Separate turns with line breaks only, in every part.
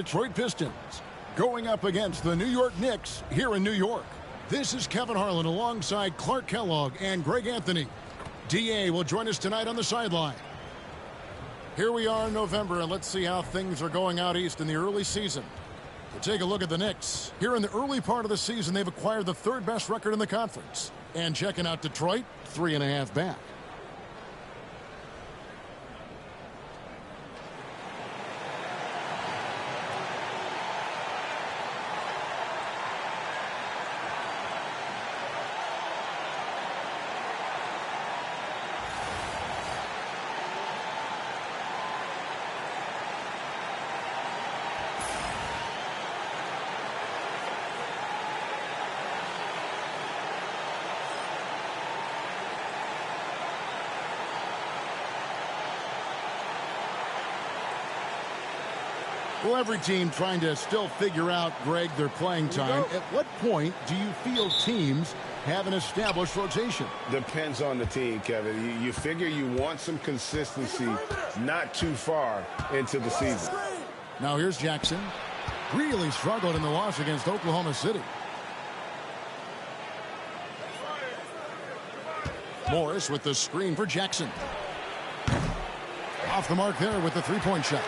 Detroit Pistons going up against the New York Knicks here in New York. This is Kevin Harlan alongside Clark Kellogg and Greg Anthony. DA will join us tonight on the sideline. Here we are in November, and let's see how things are going out east in the early season. We'll take a look at the Knicks. Here in the early part of the season, they've acquired the third best record in the conference. And checking out Detroit, 3.5 back. Well, every team trying to still figure out, Greg, their playing time. At what point do you feel teams have an established rotation?
Depends on the team, Kevin. You figure you want some consistency not too far into the season.
Now here's Jackson. Really struggled in the loss against Oklahoma City. Morris with the screen for Jackson. Off the mark there with the three-point shot.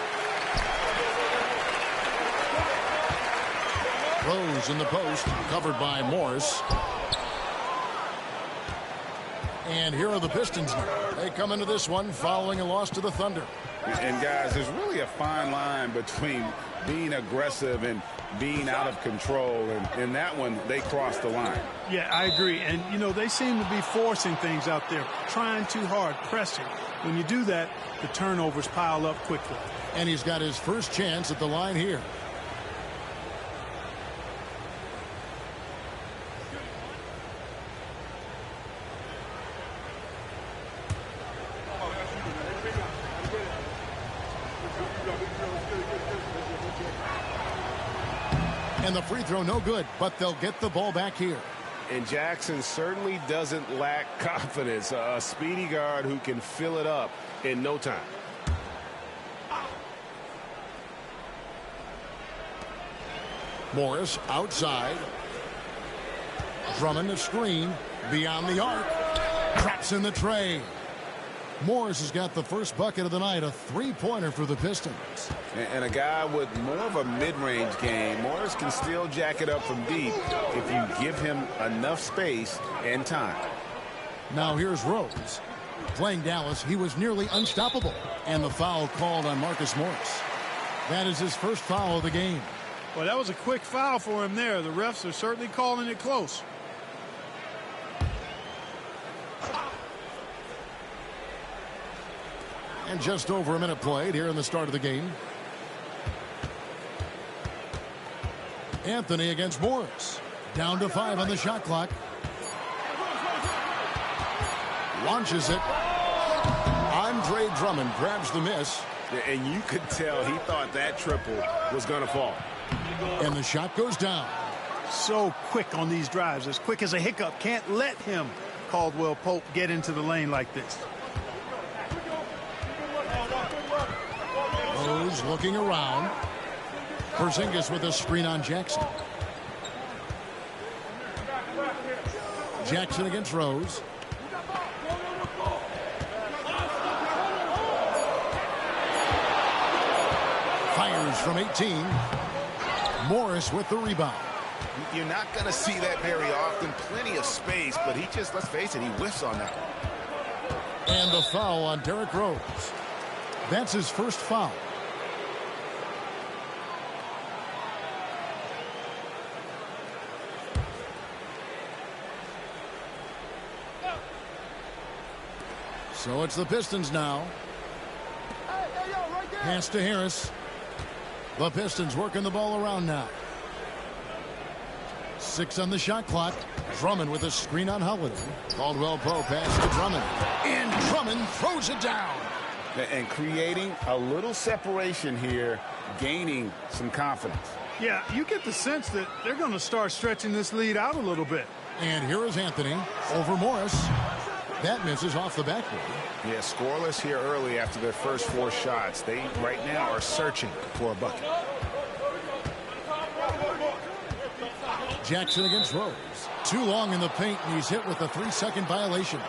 Rose in the post, covered by Morris. And here are the Pistons now. They come into this one following a loss to the Thunder.
And guys, there's really a fine line between being aggressive and being out of control. And in that one, they crossed the line.
Yeah, I agree. And, you know, they seem to be forcing things out there, trying too hard, pressing. When you do that, the turnovers pile up quickly.
And he's got his first chance at the line here. And the free throw no good, but they'll get the ball back here.
And Jackson certainly doesn't lack confidence. A speedy guard who can fill it up in no time.
Morris outside. Drummond a screen beyond the arc. Traps in the tray. Morris has got the first bucket of the night, a three-pointer for the Pistons.
And a guy with more of a mid-range game. Morris can still jack it up from deep if you give him enough space and time.
Now here's Rose. Playing Dallas, he was nearly unstoppable. And the foul called on Marcus Morris. That is his first foul of the game.
Well, that was a quick foul for him there. The refs are certainly calling it close.
And just over a minute played here in the start of the game. Anthony against Morris. Down to 5 on the shot clock. Launches it. Andre Drummond grabs the miss.
And you could tell he thought that triple was going to fall.
And the shot goes down.
So quick on these drives. As quick as a hiccup. Can't let him, Caldwell Pope, get into the lane like this.
Rose looking around. Porzingis with a screen on Jackson. Jackson against Rose. Fires from 18. Morris with the rebound.
You're not going to see that very often. Plenty of space, but he just, let's face it, he whiffs on that.
And the foul on Derrick Rose. That's his first foul. So it's the Pistons now. Pass to Harris. The Pistons working the ball around now. 6 on the shot clock. Drummond with a screen on Holiday. Caldwell Pope pass to Drummond. And Drummond throws it down.
And creating a little separation here, gaining some confidence.
Yeah, you get the sense that they're going to start stretching this lead out a little bit.
And here is Anthony over Morris. That misses off the backboard.
Yeah, scoreless here early after their first 4 shots. They right now are searching for a bucket.
Jackson against Rose. Too long in the paint, and he's hit with a 3-second violation.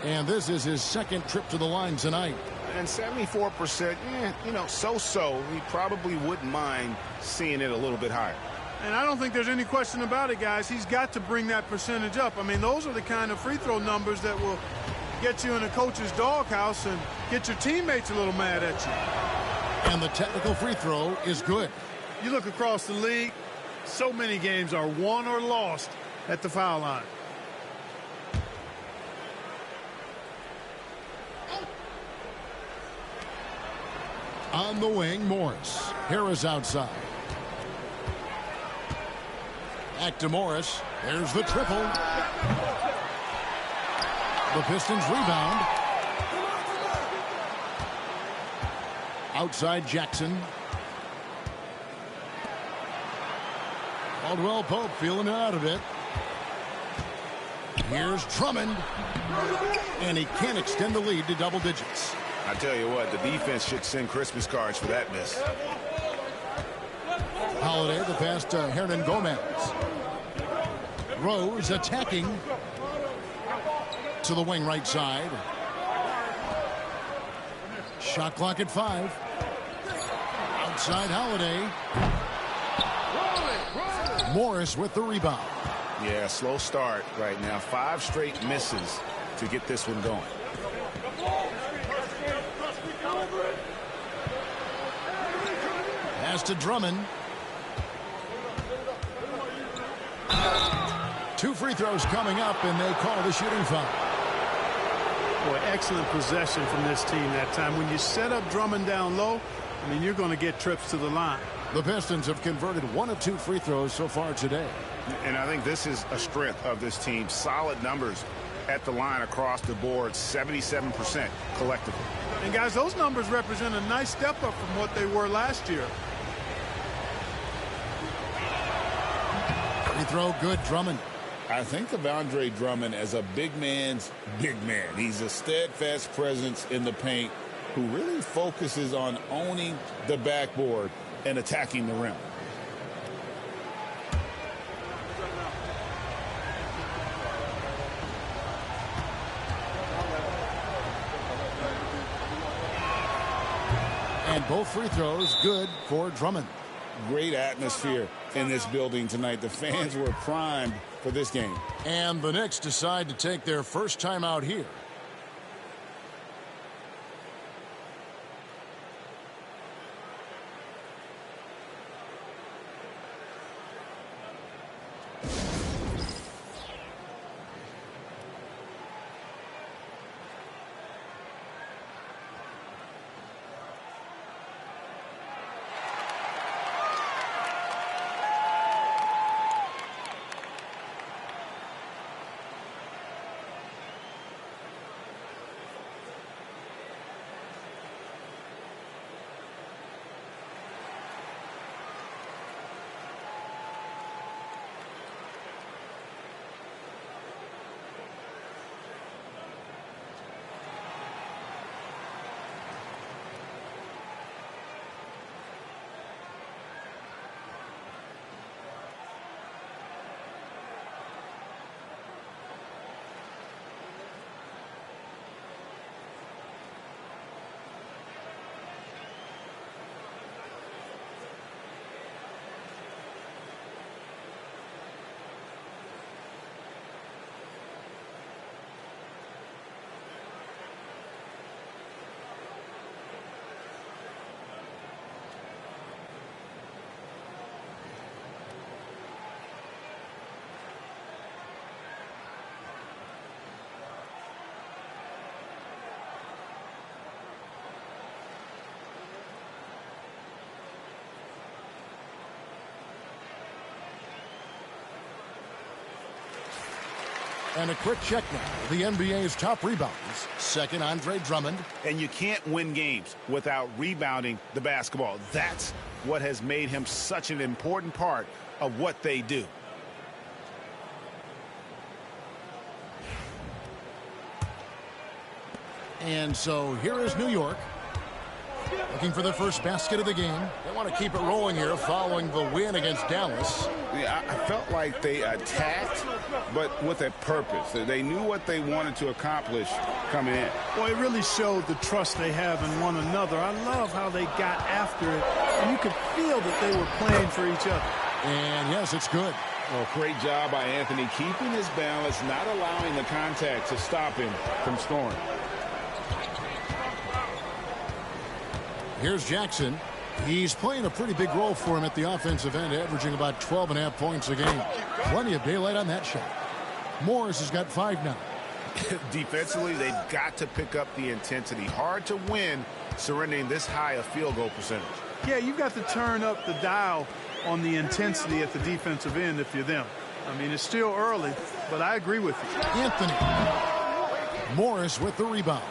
And this is his second trip to the line tonight.
And 74%, so-so. He probably wouldn't mind seeing it a little bit higher.
And I don't think there's any question about it, guys. He's got to bring that percentage up. I mean, those are the kind of free throw numbers that will get you in a coach's doghouse and get your teammates a little mad at you.
And the technical free throw is good.
You look across the league, so many games are won or lost at the foul line.
On the wing, Morris. Harris outside. Back to Morris. There's the triple. The Pistons rebound. Outside Jackson. Caldwell Pope feeling it out of it. Here's Drummond. And he can't extend the lead to double digits.
I tell you what, the defense should send Christmas cards for that miss.
Holiday, the pass to Hernan Gomez. Rose attacking to the wing right side. Shot clock at 5. Outside Holiday. Morris with the rebound.
Yeah, slow start right now. 5 straight misses to get this one going.
Pass to Drummond. 2 free throws coming up, and they call the shooting foul.
Boy, excellent possession from this team that time. When you set up Drummond down low, I mean, you're going to get trips to the line.
The Pistons have converted 1 of 2 free throws so far today.
And I think this is a strength of this team. Solid numbers at the line across the board, 77% collectively.
And, guys, those numbers represent a nice step up from what they were last year.
Free throw good, Drummond.
I think of Andre Drummond as a big man's big man. He's a steadfast presence in the paint who really focuses on owning the backboard and attacking the rim.
And both free throws good for Drummond.
Great atmosphere in this building tonight. The fans were primed for this game.
And the Knicks decide to take their first time out here. And a quick check now. The NBA's top rebounders. Second, Andre Drummond.
And you can't win games without rebounding the basketball. That's what has made him such an important part of what they do.
And so here is New York. Looking for the first basket of the game. They want to keep it rolling here following the win against Dallas.
Yeah, I felt like they attacked, but with a purpose. They knew what they wanted to accomplish coming in.
Well, it really showed the trust they have in one another. I love how they got after it, and you could feel that they were playing for each other.
And yes, it's good.
Well, great job by Anthony keeping his balance, not allowing the contact to stop him from scoring.
Here's Jackson. He's playing a pretty big role for him at the offensive end, averaging about 12.5 points a game. Plenty of daylight on that shot. Morris has got 5 now.
Defensively, they've got to pick up the intensity. Hard to win surrendering this high a field goal percentage.
Yeah, you've got to turn up the dial on the intensity at the defensive end if you're them. I mean, it's still early, but I agree with you.
Anthony. Morris with the rebound.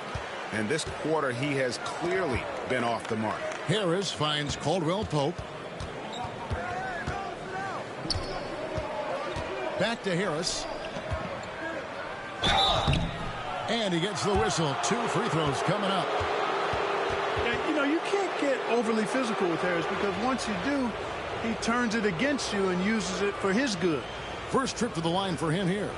And this quarter, he has clearly been off the mark.
Harris finds Caldwell Pope. Back to Harris. And he gets the whistle. 2 free throws coming up.
And, you know, you can't get overly physical with Harris because once you do, he turns it against you and uses it for his good.
First trip to the line for him here.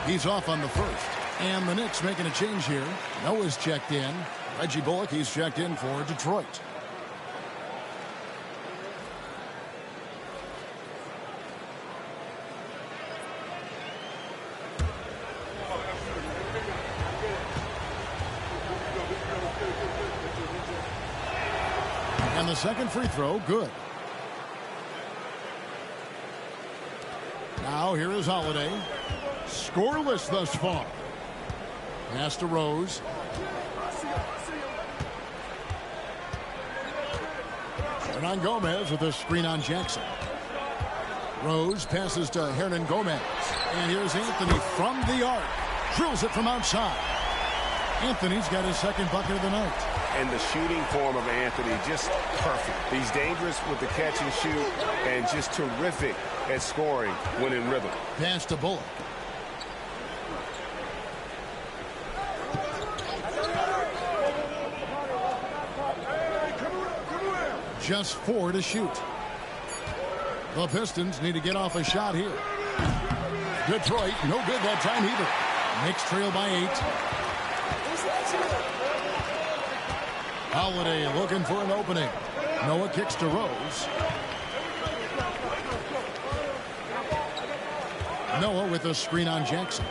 He's off on the first. And the Knicks making a change here. Noah's checked in. Reggie Bullock, he's checked in for Detroit. And the second free throw, good. Now here is Holiday. Scoreless thus far. Pass to Rose. Hernan Gomez with a screen on Jackson. Rose passes to Hernan Gomez. And here's Anthony from the arc. Drills it from outside. Anthony's got his second bucket of the night.
And the shooting form of Anthony, just perfect. He's dangerous with the catch and shoot and just terrific at scoring when in rhythm.
Pass to Bullock. Just 4 to shoot. The Pistons need to get off a shot here. Detroit, no good that time either. Knicks trail by 8. Holiday looking for an opening. Noah kicks to Rose. Noah with a screen on Jackson.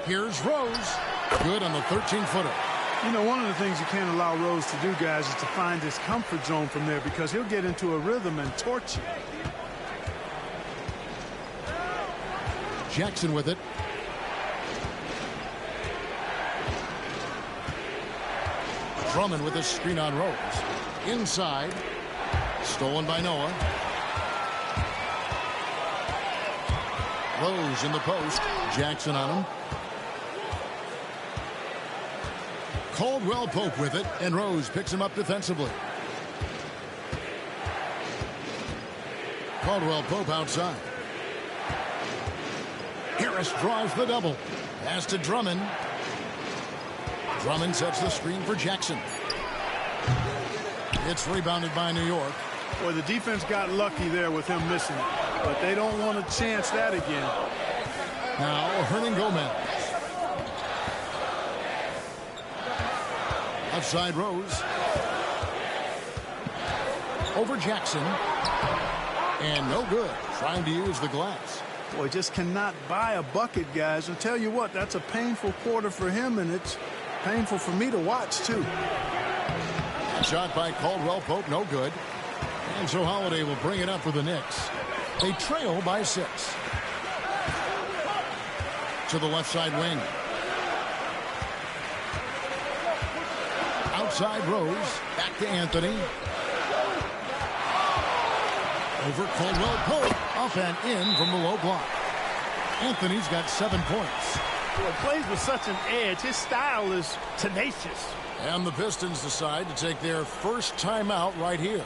Here's Rose. Good on the 13-footer.
You know, one of the things you can't allow Rose to do, guys, is to find his comfort zone from there because he'll get into a rhythm and torch you.
Jackson with it. Drummond with a screen on Rose. Inside. Stolen by Noah. Rose in the post. Jackson on him. Caldwell Pope with it, and Rose picks him up defensively. Caldwell Pope outside. Harris draws the double. Pass to Drummond. Drummond sets the screen for Jackson. It's rebounded by New York.
Boy, the defense got lucky there with him missing it, but they don't want to chance that again.
Now, Hernan Gomez. Outside Rose. Over Jackson. And no good. Trying to use the glass.
Boy, just cannot buy a bucket, guys. I'll tell you what, that's a painful quarter for him, and it's painful for me to watch, too.
Shot by Caldwell Pope, no good. And so Holiday will bring it up for the Knicks. They trail by 6. To the left side wing. Outside Rose. Back to Anthony. Over Caldwell Pope. Up and in from the low block. Anthony's got 7 points.
Well, plays with such an edge. His style is tenacious.
And the Pistons decide to take their first timeout right here.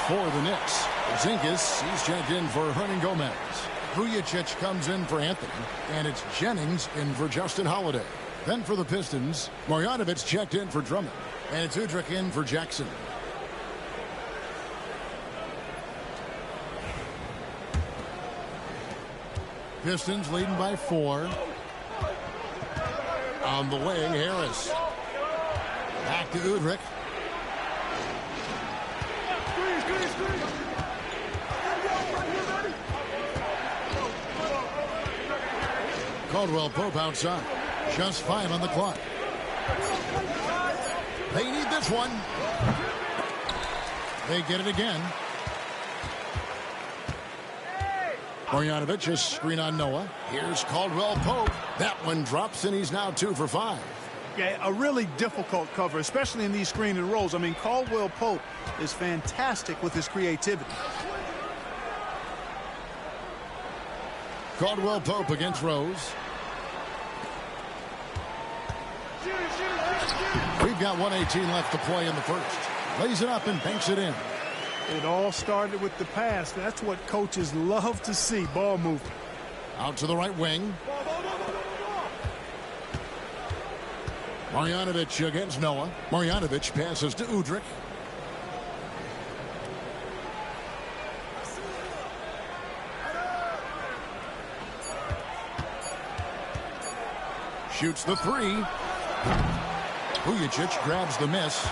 For the Knicks, Zinkas, he's checked in for Hernan Gomez. Vujacic comes in for Anthony, and it's Jennings in for Justin Holiday. Then for the Pistons, Marjanovic checked in for Drummond, and it's Udrih in for Jackson. Pistons leading by 4. On the wing, Harris. Back to Udrih. Caldwell Pope outside. Just 5 on the clock. They need this one. They get it again. Marjanovic, a screen on Noah. Here's Caldwell Pope. That one drops, and he's now 2 for 5.
Yeah, a really difficult cover, especially in these screen and rolls. I mean, Caldwell Pope is fantastic with his creativity.
Caldwell Pope against Rose. We've got 1:18 left to play in the first. Lays it up and banks it in.
It all started with the pass. That's what coaches love to see, ball movement.
Out to the right wing. Marjanovic against Noah. Marjanovic passes to Udrih. Shoots the 3. Vujacic grabs the miss.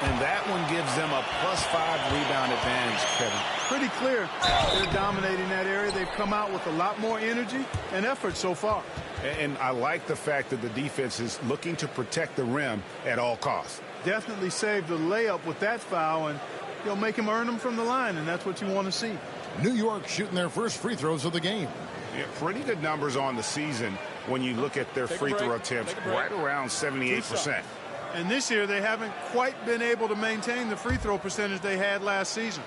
And that one gives them a +5 rebound advantage, Kevin.
Pretty clear. They're dominating that area. They've come out with a lot more energy and effort so far.
And I like the fact that the defense is looking to protect the rim at all costs.
Definitely saved the layup with that foul, and you'll make him earn them from the line, and that's what you want to see.
New York shooting their first free throws of the game.
Yeah, pretty good numbers on the season when you look at their free throw attempts, right around 78%.
And this year, they haven't quite been able to maintain the free throw percentage they had last season.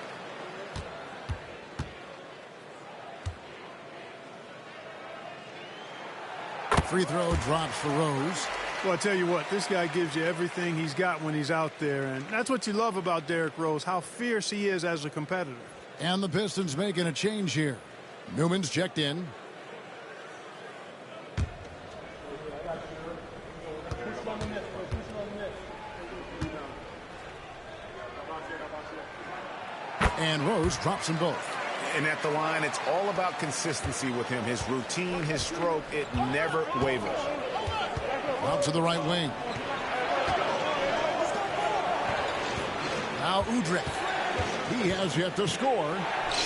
Free throw drops for Rose.
Well, I tell you what, this guy gives you everything he's got when he's out there, and that's what you love about Derrick Rose, how fierce he is as a competitor.
And the Pistons making a change here. Newman's checked in. And Rose drops them both.
And at the line, it's all about consistency with him. His routine, his stroke, it never wavers.
Out to the right wing. Now Udrih. He has yet to score.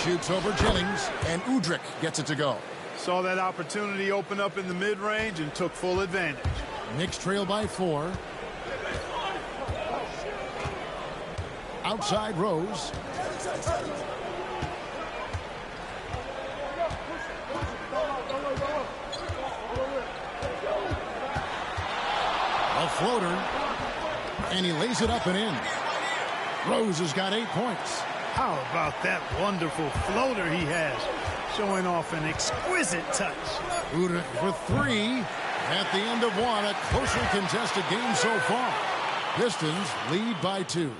Shoots over Jennings, and Udrih gets it to go.
Saw that opportunity open up in the mid-range and took full advantage.
Knicks trail by 4. Outside Rose. And he lays it up and in. Rose has got 8 points.
How about that wonderful floater he has, showing off an exquisite touch.
Udrich for 3. At the end of 1, a closely contested game so far. Pistons lead by 2.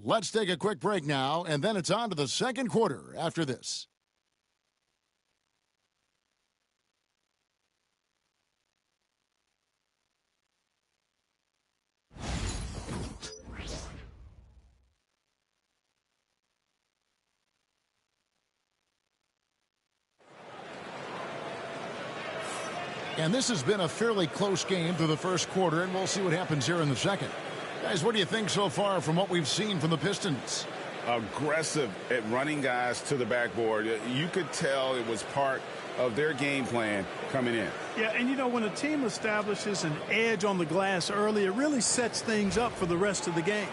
Let's take a quick break now, and then it's on to the second quarter after this. And this has been a fairly close game through the first quarter, and we'll see what happens here in the second. Guys, what do you think so far from what we've seen from the Pistons?
Aggressive at running guys to the backboard. You could tell it was part of their game plan coming in.
Yeah, and you know, when a team establishes an edge on the glass early, it really sets things up for the rest of the game.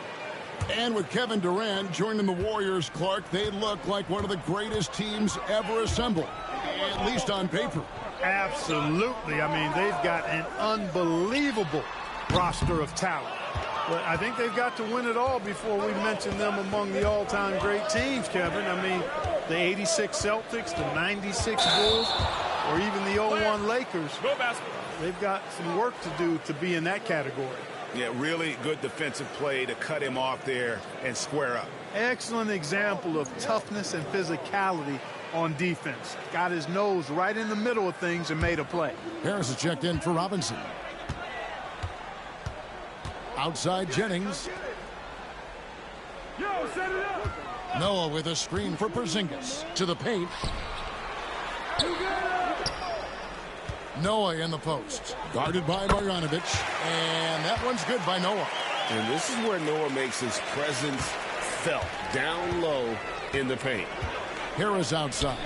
And with Kevin Durant joining the Warriors, Clark, they look like one of the greatest teams ever assembled, at least on paper.
Absolutely. I mean, they've got an unbelievable roster of talent. But I think they've got to win it all before we mention them among the all-time great teams, Kevin. I mean, the 86 Celtics, the 96 Bulls, or even the 01 Lakers. They've got some work to do to be in that category.
Yeah, really good defensive play to cut him off there and square up.
Excellent example of toughness and physicality on defense. Got his nose right in the middle of things and made a play.
Harris is checked in for Robinson. Outside Jennings. Noah with a screen for Porzingis. To the paint. Noah in the post. Guarded by Marjanovic. And that one's good by Noah.
And this is where Noah makes his presence felt, down low in the paint.
Harris outside.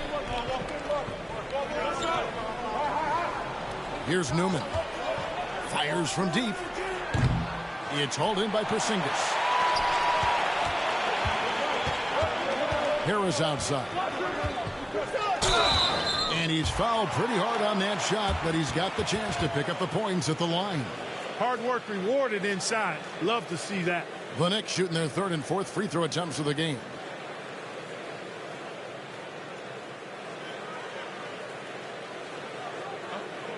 Here's Newman. Fires from deep. It's hauled in by Porzingis. Harris outside. And he's fouled pretty hard on that shot, but he's got the chance to pick up the points at the line.
Hard work rewarded inside. Love to see that.
The Knicks shooting their third and fourth free throw attempts of the game.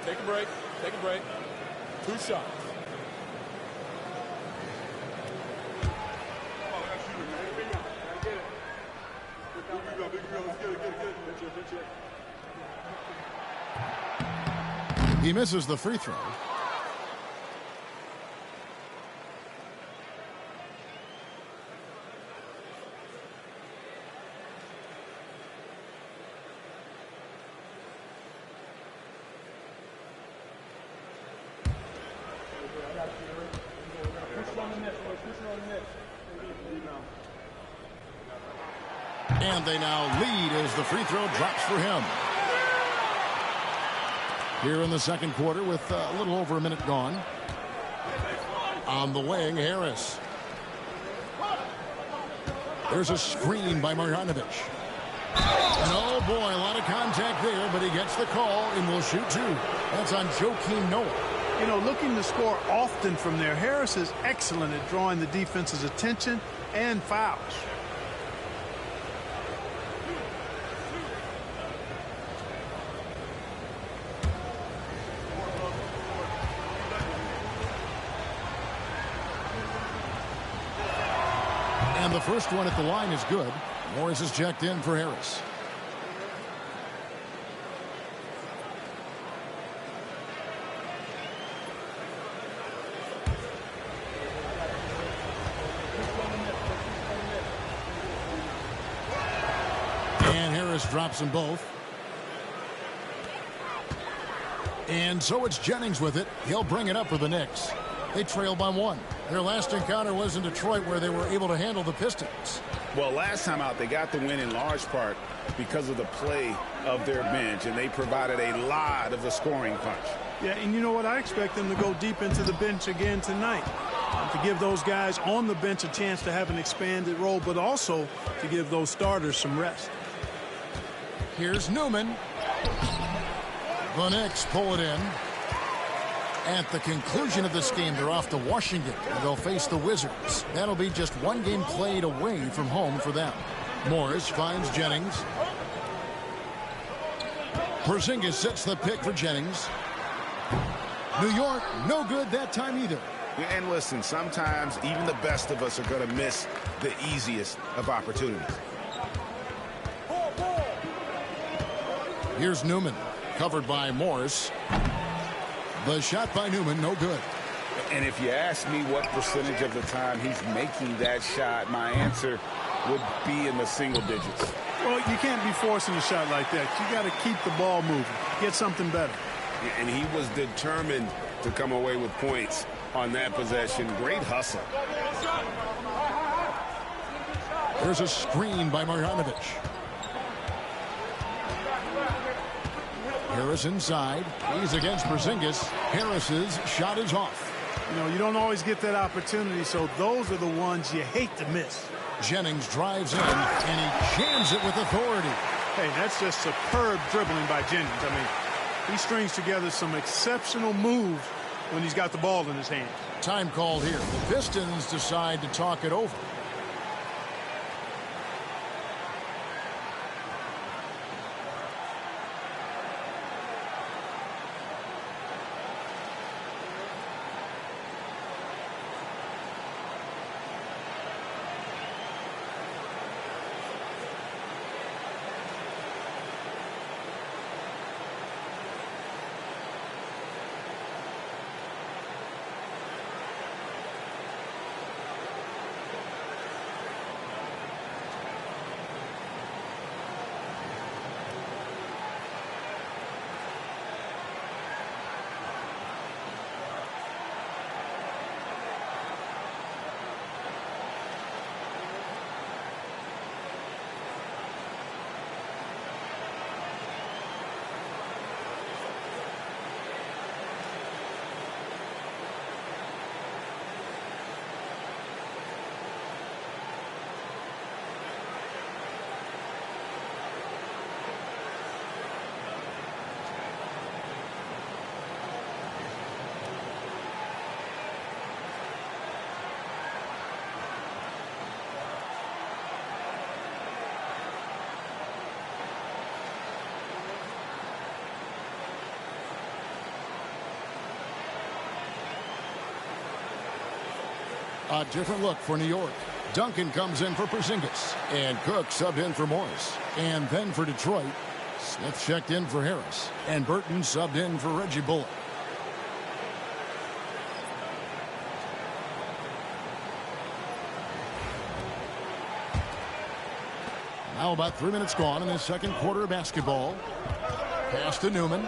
Take a break. Take a break. 2 shots.
He misses the free throw. And they now lead as the free throw drops for him. Here in the second quarter with a little over a minute gone. On the wing, Harris. There's a screen by Marjanovic. And oh boy, a lot of contact there, but he gets the call and will shoot 2. That's on Joakim Noah.
You know, looking to score often from there, Harris is excellent at drawing the defense's attention and fouls.
And the first one at the line is good. Morris is checked in for Harris. And Harris drops them both. And so it's Jennings with it. He'll bring it up for the Knicks. They trail by 1. Their last encounter was in Detroit, where they were able to handle the Pistons.
Well, last time out, they got the win in large part because of the play of their bench, and they provided a lot of the scoring punch.
Yeah, and you know what? I expect them to go deep into the bench again tonight, to give those guys on the bench a chance to have an expanded role, but also to give those starters some rest.
Here's Newman. The Knicks pull it in. At the conclusion of this game, they're off to Washington. They'll face the Wizards. That'll be just one game played away from home for them. Morris finds Jennings. Porzingis sets the pick for Jennings. New York, no good that time either.
And listen, sometimes even the best of us are going to miss the easiest of opportunities.
Here's Newman, covered by Morris. The shot by Newman, no good.
And if you ask me what percentage of the time he's making that shot, my answer would be in the single digits.
Well, you can't be forcing a shot like that. You got to keep the ball moving, get something better.
And he was determined to come away with points on that possession. Great hustle.
There's a screen by Marjanovic. Harris inside. He's against Porzingis. Harris's shot is off.
You know, you don't always get that opportunity, so those are the ones you hate to miss.
Jennings drives in, and he jams it with authority.
Hey, that's just superb dribbling by Jennings. I mean, he strings together some exceptional moves when he's got the ball in his hand.
Time called here. The Pistons decide to talk it over. A different look for New York. Duncan comes in for Porzingis. And Cook subbed in for Morris. And then for Detroit, Smith checked in for Harris. And Burton subbed in for Reggie Bullock. Now about 3 minutes gone in the second quarter of basketball. Pass to Newman.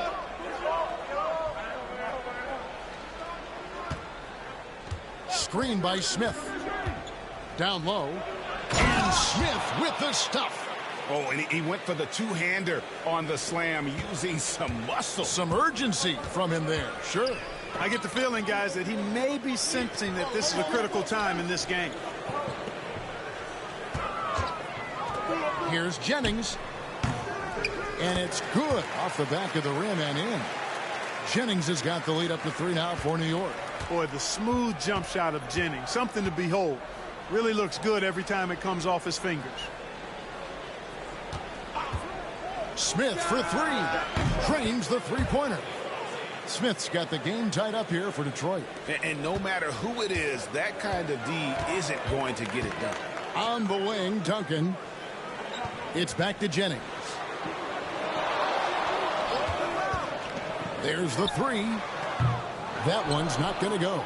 Screen by Smith. Down low. And Smith with the stuff.
Oh, and he went for the two-hander on the slam, using some muscle.
Some urgency from him there. Sure.
I get the feeling, guys, that he may be sensing that this is a critical time in this game.
Here's Jennings. And it's good off the back of the rim and in. Jennings has got the lead up to 3 now for New York.
Boy, the smooth jump shot of Jennings, something to behold. Really looks good every time it comes off his fingers.
Smith for three. Trains the three-pointer. Smith's got the game tied up here for Detroit.
And no matter who it is, that kind of D isn't going to get it done.
On the wing, Duncan. It's back to Jennings. There's the three. That one's not going to go.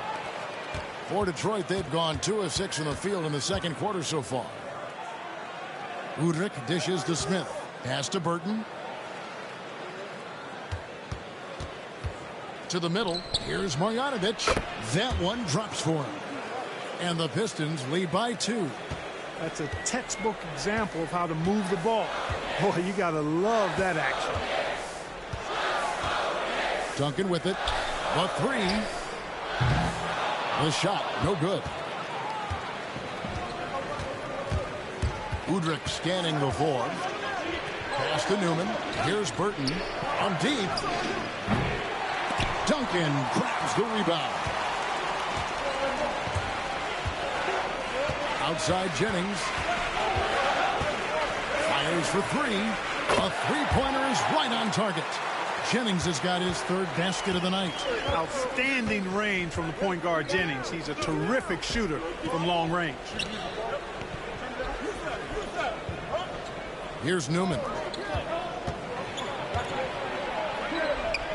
For Detroit, they've gone 2 of 6 in the field in the second quarter so far. Udrich dishes to Smith. Pass to Burton. To the middle. Here's Marjanovic. That one drops for him. And the Pistons lead by 2.
That's a textbook example of how to move the ball. Boy, you got to love that action.
Duncan with it. The three. The shot, no good. Udrich scanning the floor. Pass to Newman. Here's Burton. On deep. Duncan Duncan grabs the rebound. Outside Jennings. Fires for three. A three-pointer is right on target. Jennings has got his third basket of the night.
Outstanding range from the point guard Jennings. He's a terrific shooter from long range.
Here's Newman.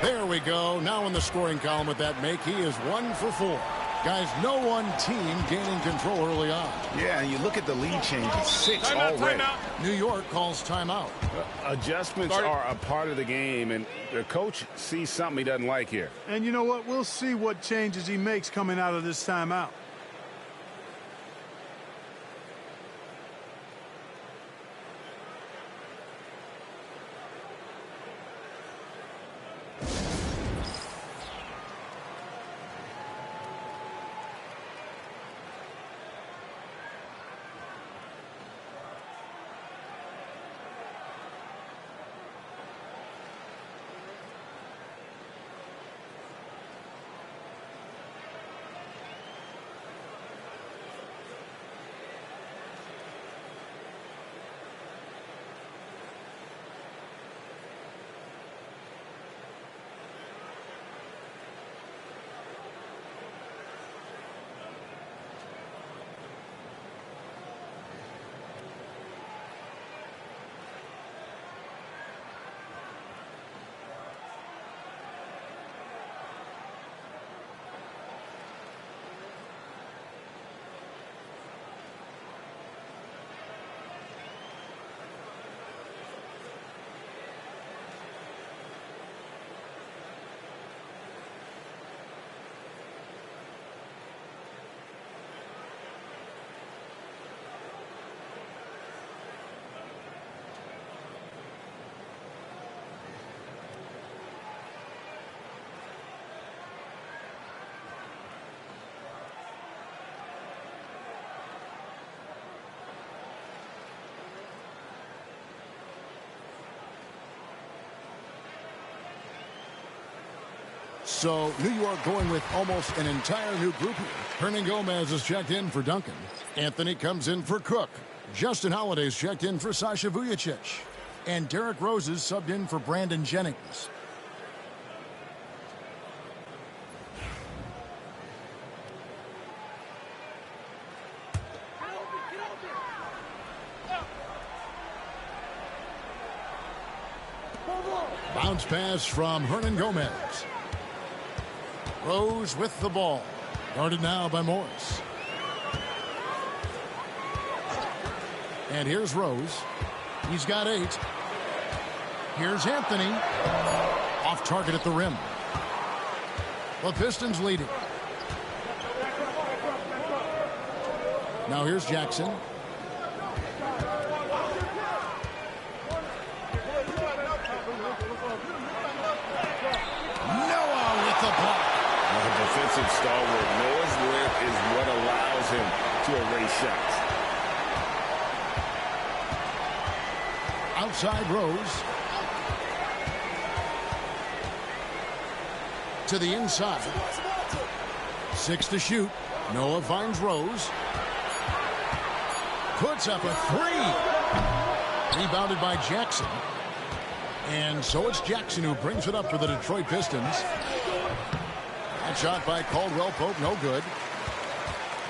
There we go. Now in the scoring column with that make, he is 1 for 4. Guys, no one team gaining control early on.
Yeah, and you look at the lead changes, 6 already.
New York calls timeout.
Adjustments are a part of the game, and the coach sees something he doesn't like here.
And you know what? We'll see what changes he makes coming out of this timeout.
So New York going with almost an entire new group here. Hernan Gomez is checked in for Duncan. Anthony comes in for Cook. Justin Holiday's checked in for Sasha Vujacic. And Derrick Rose is subbed in for Brandon Jennings. Bounce pass from Hernan Gomez. Rose with the ball. Guarded now by Morris. And here's Rose. He's got 8. Here's Anthony. Off target at the rim. The Pistons leading. Now here's Jackson. Noah with the block.
Defensive stalwart. Noah's length is what allows him to erase shots.
Outside Rose. To the inside. 6 to shoot. Noah finds Rose. Puts up a 3. Rebounded by Jackson. And so it's Jackson who brings it up for the Detroit Pistons. That shot by Caldwell Pope, no good.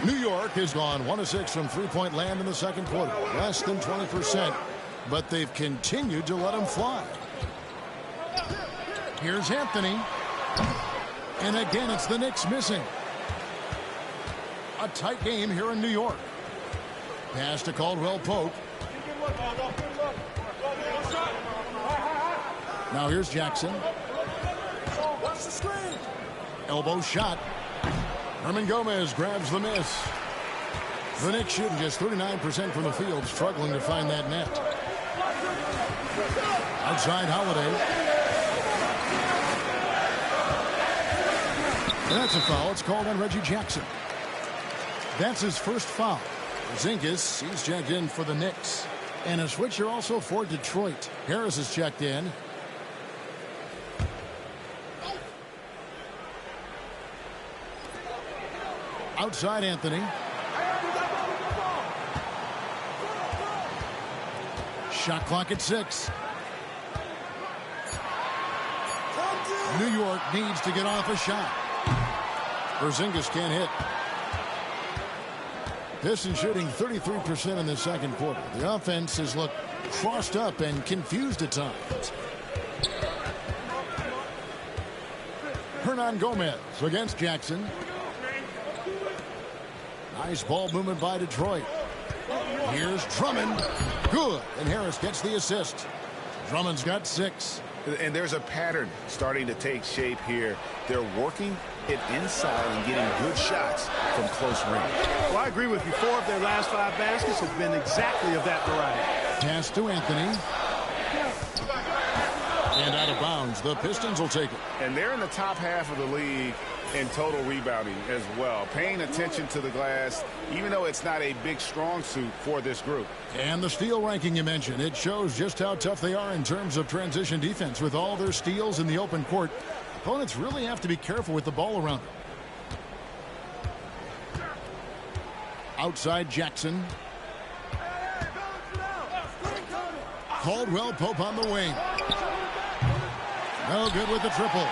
New York has gone 1 of 6 from three-point land in the second quarter. Less than 20%. But they've continued to let him fly. Here's Anthony. And again, it's the Knicks missing. A tight game here in New York. Pass to Caldwell Pope. Now here's Jackson.
Watch the screen.
Elbow shot. Hernan Gomez grabs the miss. The Knicks shooting just 39% from the field, struggling to find that net. Outside Holiday. That's a foul. It's called on Reggie Jackson. That's his first foul. Zingas, he's checked in for the Knicks. And a switch here also for Detroit. Harris is checked in. Outside Anthony. Shot clock at 6. New York needs to get off a shot. Porzingis can't hit. Pistons shooting 33% in the second quarter. The offense has looked crossed up and confused at times. Hernan Gomez against Jackson. Nice ball movement by Detroit. Here's Drummond. Good. And Harris gets the assist. Drummond's got 6.
And there's a pattern starting to take shape here. They're working it inside and getting good shots from close range.
Well, I agree with you. 4 of their last 5 baskets have been exactly of that variety.
Pass to Anthony. And out of bounds. The Pistons will take it.
And they're in the top half of the league in total rebounding as well. Paying attention to the glass, even though it's not a big strong suit for this group.
And the steal ranking you mentioned, it shows just how tough they are in terms of transition defense. With all their steals in the open court, opponents really have to be careful with the ball around them. Outside Jackson. Caldwell Pope on the wing. No good with the triple.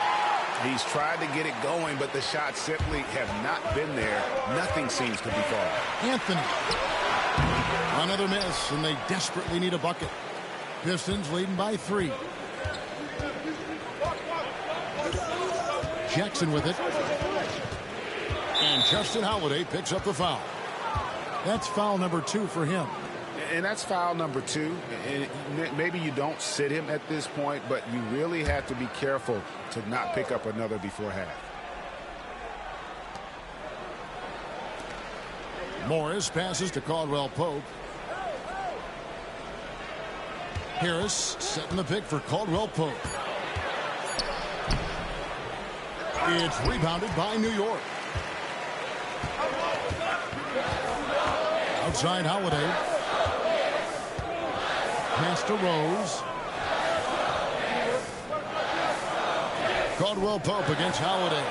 He's tried to get it going, but the shots simply have not been there. Nothing seems to be falling.
Anthony. Another miss, and they desperately need a bucket. Pistons leading by 3. Jackson with it. And Justin Holiday picks up the foul. That's foul number 2 for him.
And that's foul number 2. And maybe you don't sit him at this point, but you really have to be careful to not pick up another before half.
Morris passes to Caldwell Pope. Harris setting the pick for Caldwell Pope. It's rebounded by New York. Outside Holiday. Pass to Rose. Caldwell Pope against Holiday.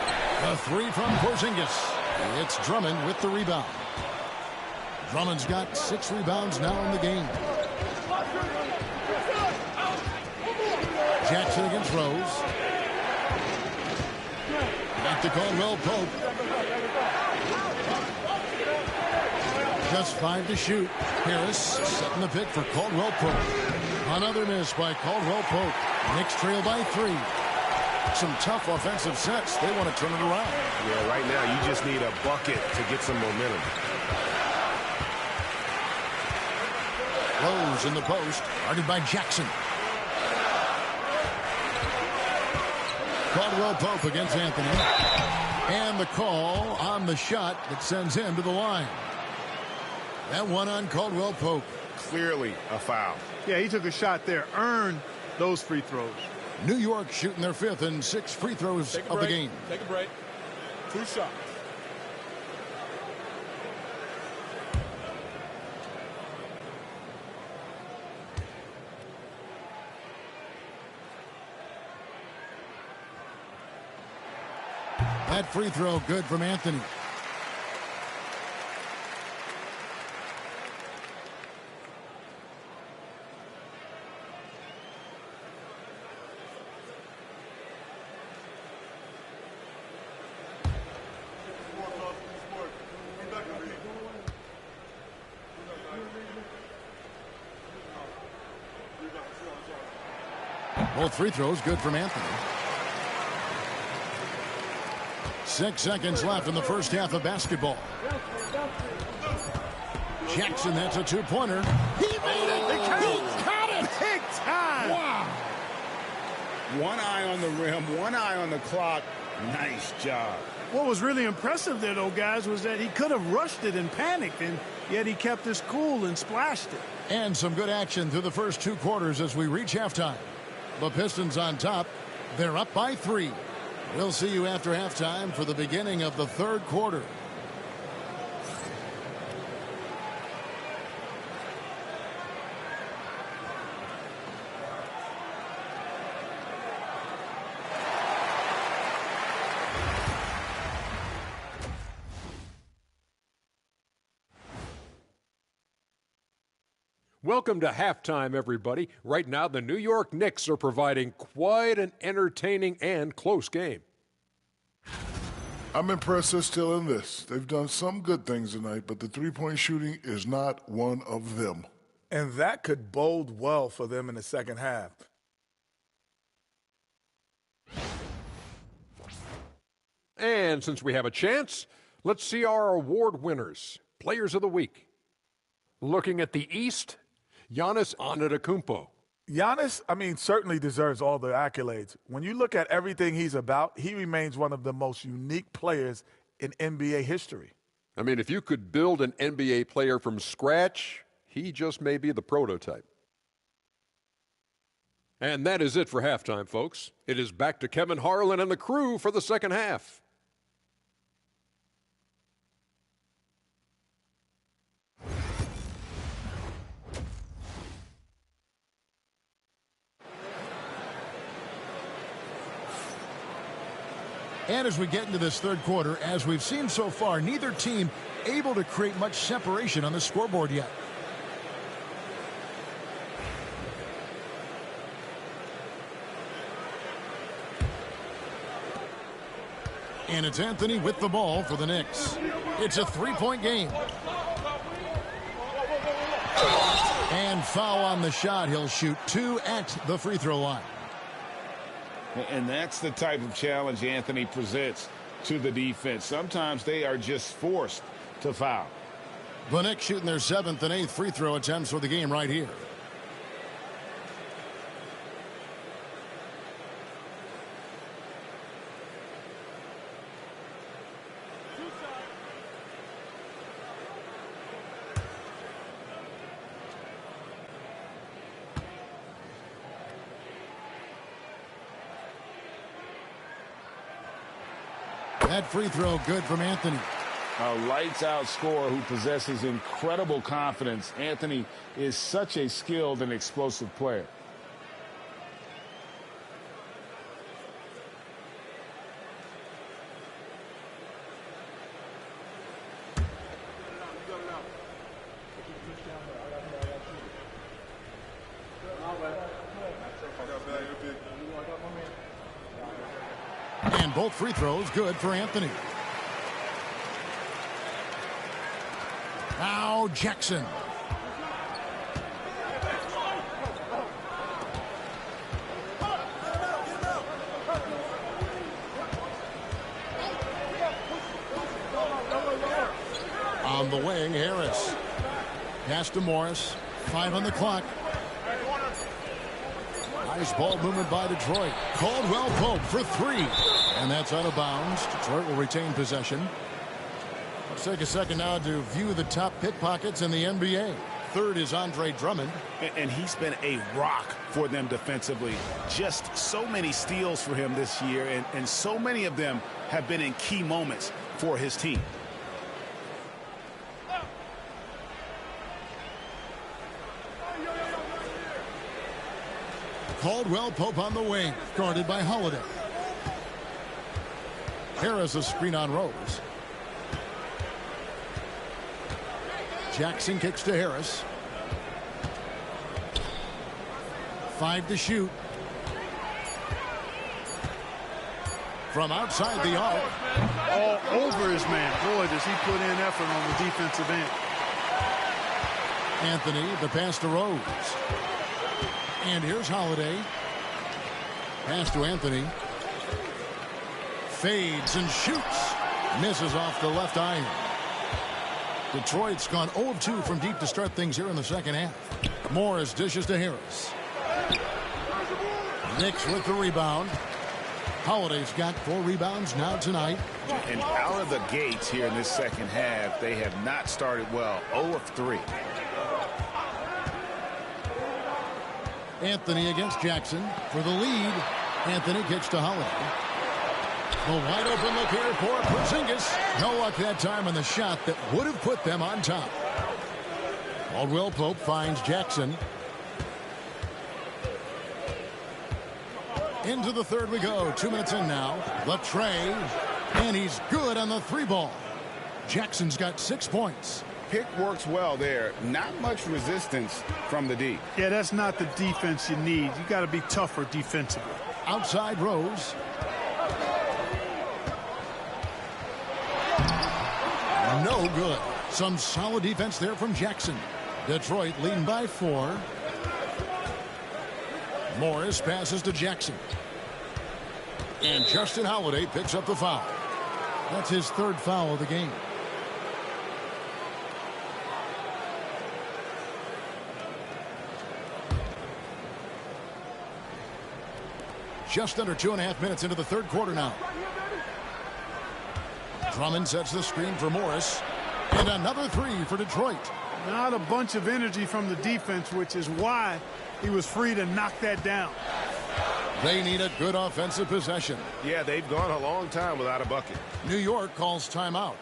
A 3 from Porzingis. It's Drummond with the rebound. Drummond's got 6 rebounds now in the game. Jackson against Rose. Back to Caldwell Pope. Just 5 to shoot. Harris setting the pick for Caldwell Pope. Another miss by Caldwell Pope. Knicks trail by 3. Some tough offensive sets. They want to turn it around.
Yeah, right now you just need a bucket to get some momentum.
Rose in the post. Guarded by Jackson. Caldwell Pope against Anthony. And the call on the shot that sends him to the line. That one on Caldwell Pope.
Clearly a foul.
Yeah, he took a shot there. Earned those free throws.
New York shooting their 5th and 6th free throws of the game.
Take a break. 2 shots.
That free throw good from Anthony. Both free throws good from Anthony. 6 seconds left in the first half of basketball. Jackson, that's a 2-pointer. He made it! He got it!
Big time!
Wow!
One eye on the rim, one eye on the clock. Nice job.
What was really impressive there, though, guys, was that he could have rushed it and panicked, and yet he kept his cool and splashed it.
And some good action through the first 2 quarters as we reach halftime. The Pistons on top. They're up by 3. We'll see you after halftime for the beginning of the 3rd quarter.
Welcome to halftime, everybody. Right now, the New York Knicks are providing quite an entertaining and close game.
I'm impressed they're still in this. They've done some good things tonight, but the three-point shooting is not one of them.
And that could bode well for them in the second half.
And since we have a chance, let's see our award winners, Players of the Week. Looking at the East, Giannis Antetokounmpo.
Giannis, certainly deserves all the accolades. When you look at everything he's about, he remains one of the most unique players in NBA history.
If you could build an NBA player from scratch, he just may be the prototype. And that is it for halftime, folks. It is back to Kevin Harlan and the crew for the second half.
And as we get into this third quarter, as we've seen so far, neither team able to create much separation on the scoreboard yet. And it's Anthony with the ball for the Knicks. It's a three-point game. And foul on the shot. He'll shoot 2 at the free throw line.
And that's the type of challenge Anthony presents to the defense. Sometimes they are just forced to foul.
The Knicks shooting their 7th and 8th free throw attempts for the game right here. That free throw good from Anthony.
A lights-out scorer who possesses incredible confidence. Anthony is such a skilled and explosive player.
And both free throws good for Anthony. Now Jackson. On the wing, Harris. Pass to Morris. 5 on the clock. Nice ball movement by Detroit. Caldwell Pope for 3. And that's out of bounds. Detroit will retain possession. Let's take a second now to view the top pickpockets in the NBA. Third is Andre Drummond.
And he's been a rock for them defensively. Just so many steals for him this year, and so many of them have been in key moments for his team.
Caldwell Pope on the wing, guarded by Holiday. Harris a screen on Rose. Jackson kicks to Harris. 5 to shoot. From outside the arc.
All over his man. Boy, does he put in effort on the defensive end.
Anthony, the pass to Rose. And here's Holiday. Pass to Anthony. Fades and shoots. Misses off the left iron. Detroit's gone 0 of 2 from deep to start things here in the second half. Morris dishes to Harris. Knicks with the rebound. Holiday's got 4 rebounds now tonight.
And out of the gates here in this second half, they have not started well. 0 of 3.
Anthony against Jackson for the lead. Anthony kicks to Holiday. The wide open look here for Porzingis. No luck that time on the shot that would have put them on top. Caldwell Pope finds Jackson. Into the third we go. 2 minutes in now. The tray. And he's good on the 3 ball. Jackson's got 6 points.
pick works well there. Not much resistance from the D.
Yeah, that's not the defense you need. You got to be tougher defensively.
Outside Rose. No good. Some solid defense there from Jackson. Detroit leading by 4. Morris passes to Jackson. And Justin Holiday picks up the foul. That's his 3rd foul of the game. Just under 2.5 minutes into the 3rd quarter now. Drummond sets the screen for Morris. And another 3 for Detroit.
Not a bunch of energy from the defense, which is why he was free to knock that down.
They need a good offensive possession.
Yeah, they've gone a long time without a bucket.
New York calls timeout.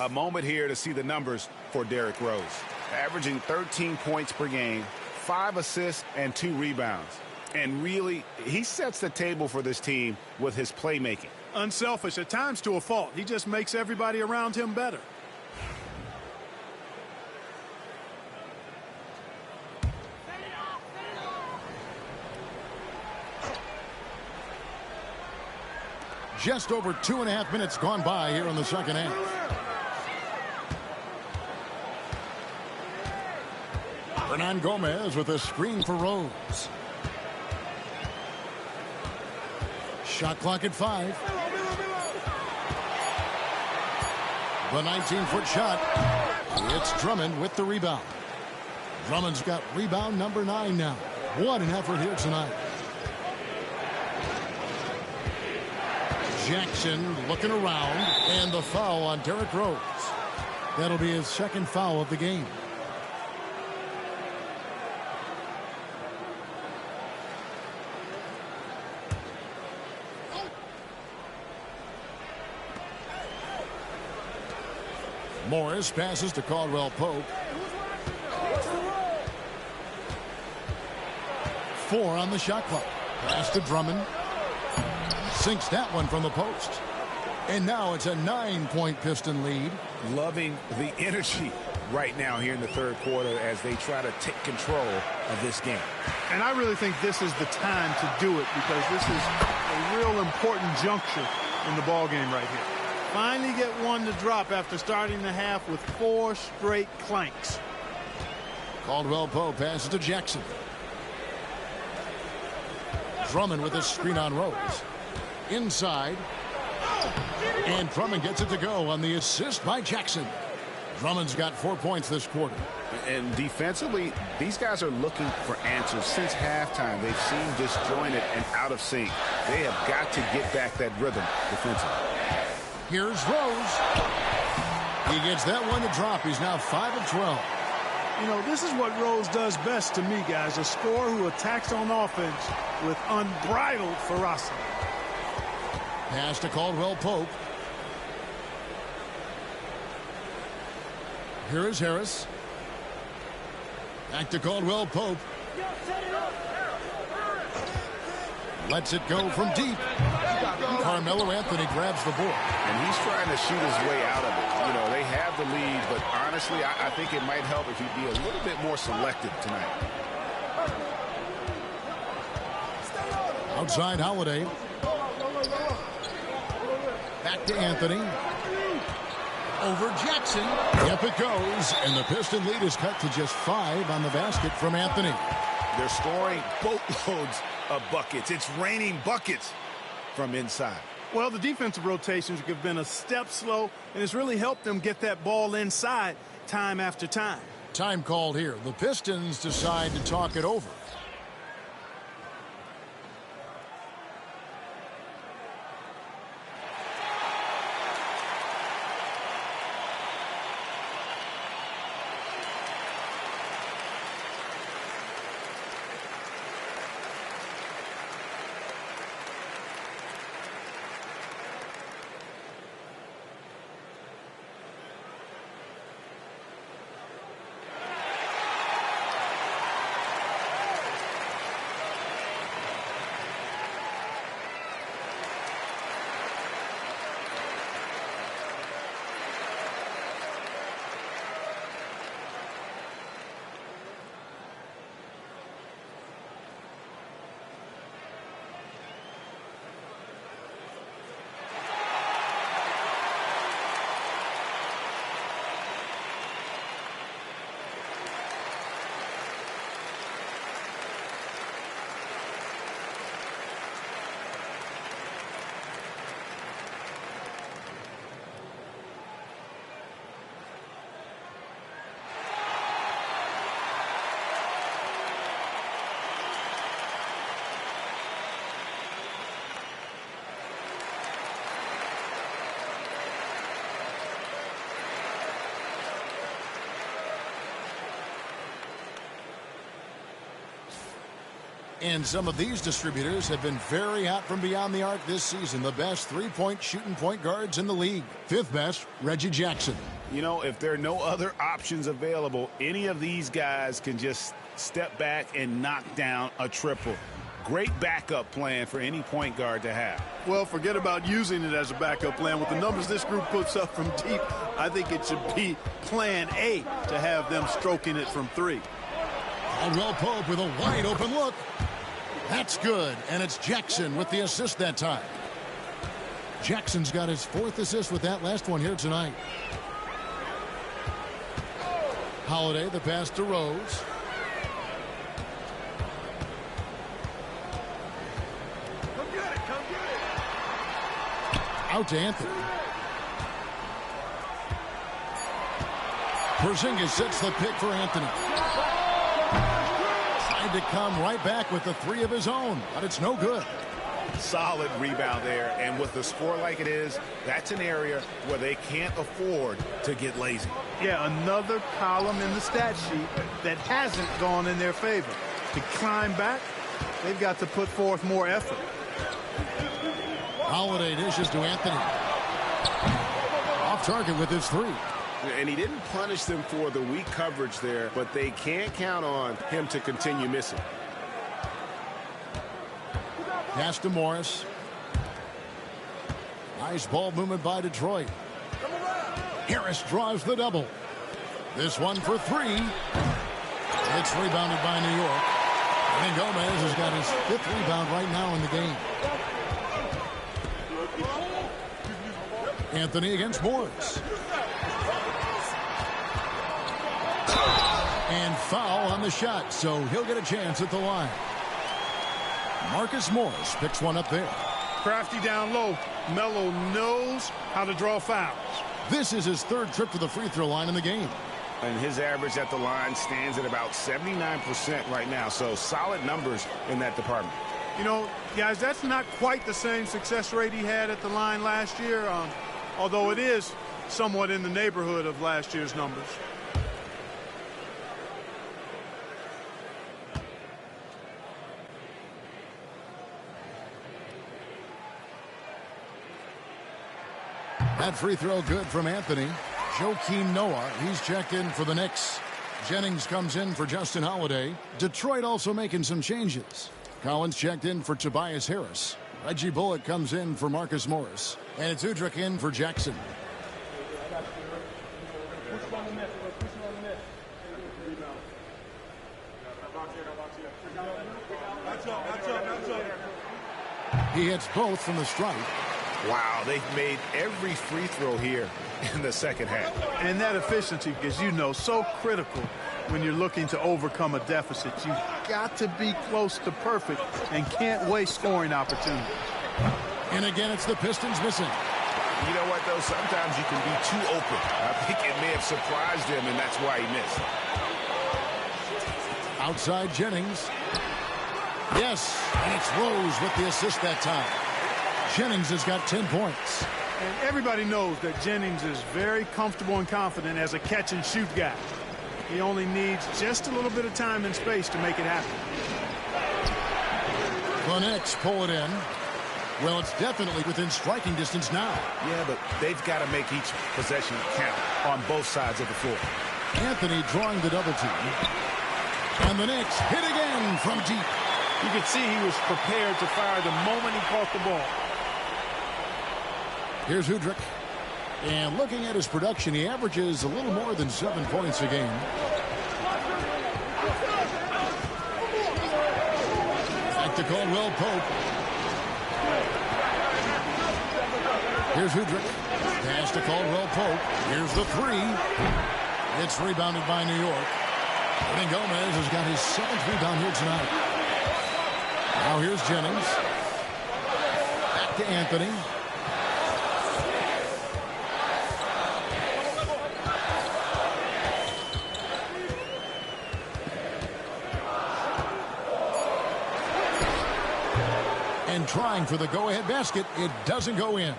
A moment here to see the numbers for Derrick Rose. Averaging 13 points per game, 5 assists, and 2 rebounds. And really, he sets the table for this team with his playmaking.
Unselfish, at times to a fault. He just makes everybody around him better.
Just over 2.5 minutes gone by here in the 2nd half. Hernan Gomez with a screen for Rose. Shot clock at 5. The 19-foot shot. It's Drummond with the rebound. Drummond's got rebound number 9 now. What an effort here tonight. Jackson looking around, and the foul on Derrick Rose. That'll be his 2nd foul of the game. Morris passes to Caldwell Pope. 4 on the shot clock. Pass to Drummond. Sinks that one from the post. And now it's a 9-point Piston lead.
Loving the energy right now here in the 3rd quarter as they try to take control of this game.
And I really think this is the time to do it because this is a real important juncture in the ball game right here. Finally get one to drop after starting the half with 4 straight clanks.
Caldwell Pope passes to Jackson. Drummond with a screen on Rose. Inside. And Drummond gets it to go on the assist by Jackson. Drummond's got 4 points this quarter.
And defensively, these guys are looking for answers. Since halftime, they've seemed disjointed and out of sync. They have got to get back that rhythm defensively.
Here's Rose. He gets that one to drop. He's now 5 of 12.
You know, this is what Rose does best to me, guys. A scorer who attacks on offense with unbridled ferocity.
Pass to Caldwell Pope. Here is Harris. Back to Caldwell Pope. Lets it go from deep. Carmello Anthony grabs the board.
And he's trying to shoot his way out of it. You know, they have the lead, but honestly, I think it might help if he'd be a little bit more selective tonight.
Outside Holiday. Back to Anthony. Over Jackson. Up it goes, and the Piston lead is cut to just 5 on the basket from Anthony.
They're scoring boatloads of buckets. It's raining buckets from inside.
Well, the defensive rotations have been a step slow, and it's really helped them get that ball inside time after time.
Time called here. The Pistons decide to talk it over. And some of these distributors have been very hot from beyond the arc this season. The best three-point shooting point guards in the league. 5th best, Reggie Jackson.
You know, if there are no other options available, any of these guys can just step back and knock down a triple. Great backup plan for any point guard to have.
Well, forget about using it as a backup plan. With the numbers this group puts up from deep, I think it should be plan A to have them stroking it from 3.
Caldwell Pope with a wide open look. That's good, and it's Jackson with the assist that time. Jackson's got his 4th assist with that last one here tonight. Holiday, the pass to Rose. Out to Anthony. Porzingis sets the pick for Anthony. Tried to come right back with the 3 of his own, but it's no good.
Solid rebound there, and with the score like it is, that's an area where they can't afford to get lazy.
Yeah, another column in the stat sheet that hasn't gone in their favor. To climb back, they've got to put forth more effort.
Holiday dishes to Anthony. Off target with his 3.
And he didn't punish them for the weak coverage there, but they can't count on him to continue missing.
Pass to Morris. Nice ball movement by Detroit. Harris draws the double. This one for 3. It's rebounded by New York. And Gomez has got his 5th rebound right now in the game. Anthony against Morris. And foul on the shot, so he'll get a chance at the line. Marcus Morris picks one up there.
Crafty down low. Melo knows how to draw fouls.
This is his 3rd trip to the free throw line in the game.
And his average at the line stands at about 79% right now, so solid numbers in that department.
You know, guys, that's not quite the same success rate he had at the line last year, although it is somewhat in the neighborhood of last year's numbers.
That free throw good from Anthony. Joakim Noah, he's checked in for the Knicks. Jennings comes in for Justin Holiday. Detroit also making some changes. Collins checked in for Tobias Harris. Reggie Bullock comes in for Marcus Morris. And it's Udrich in for Jackson. He hits both from the stripe.
Wow, they've made every free throw here in the second half.
And that efficiency, as you know, so critical when you're looking to overcome a deficit. You've got to be close to perfect and can't waste scoring opportunity.
And again, it's the Pistons missing.
You know what, though? Sometimes you can be too open. I think it may have surprised him, and that's why he missed.
Outside Jennings. Yes, and it's Rose with the assist that time. Jennings has got 10 points.
And everybody knows that Jennings is very comfortable and confident as a catch-and-shoot guy. He only needs just a little bit of time and space to make it happen.
The Knicks pull it in. Well, it's definitely within striking distance now.
Yeah, but they've got to make each possession count on both sides of the floor.
Anthony drawing the double team. And the Knicks hit again from deep.
You could see he was prepared to fire the moment he caught the ball.
Here's Udrich. And looking at his production, he averages a little more than 7 points a game. Back to Caldwell Pope. Here's Udrich. Pass to Caldwell Pope. Here's the three. It's rebounded by New York. And Gomez has got his 7th rebound here tonight. Now here's Jennings. Back to Anthony. And trying for the go-ahead basket. It doesn't go in.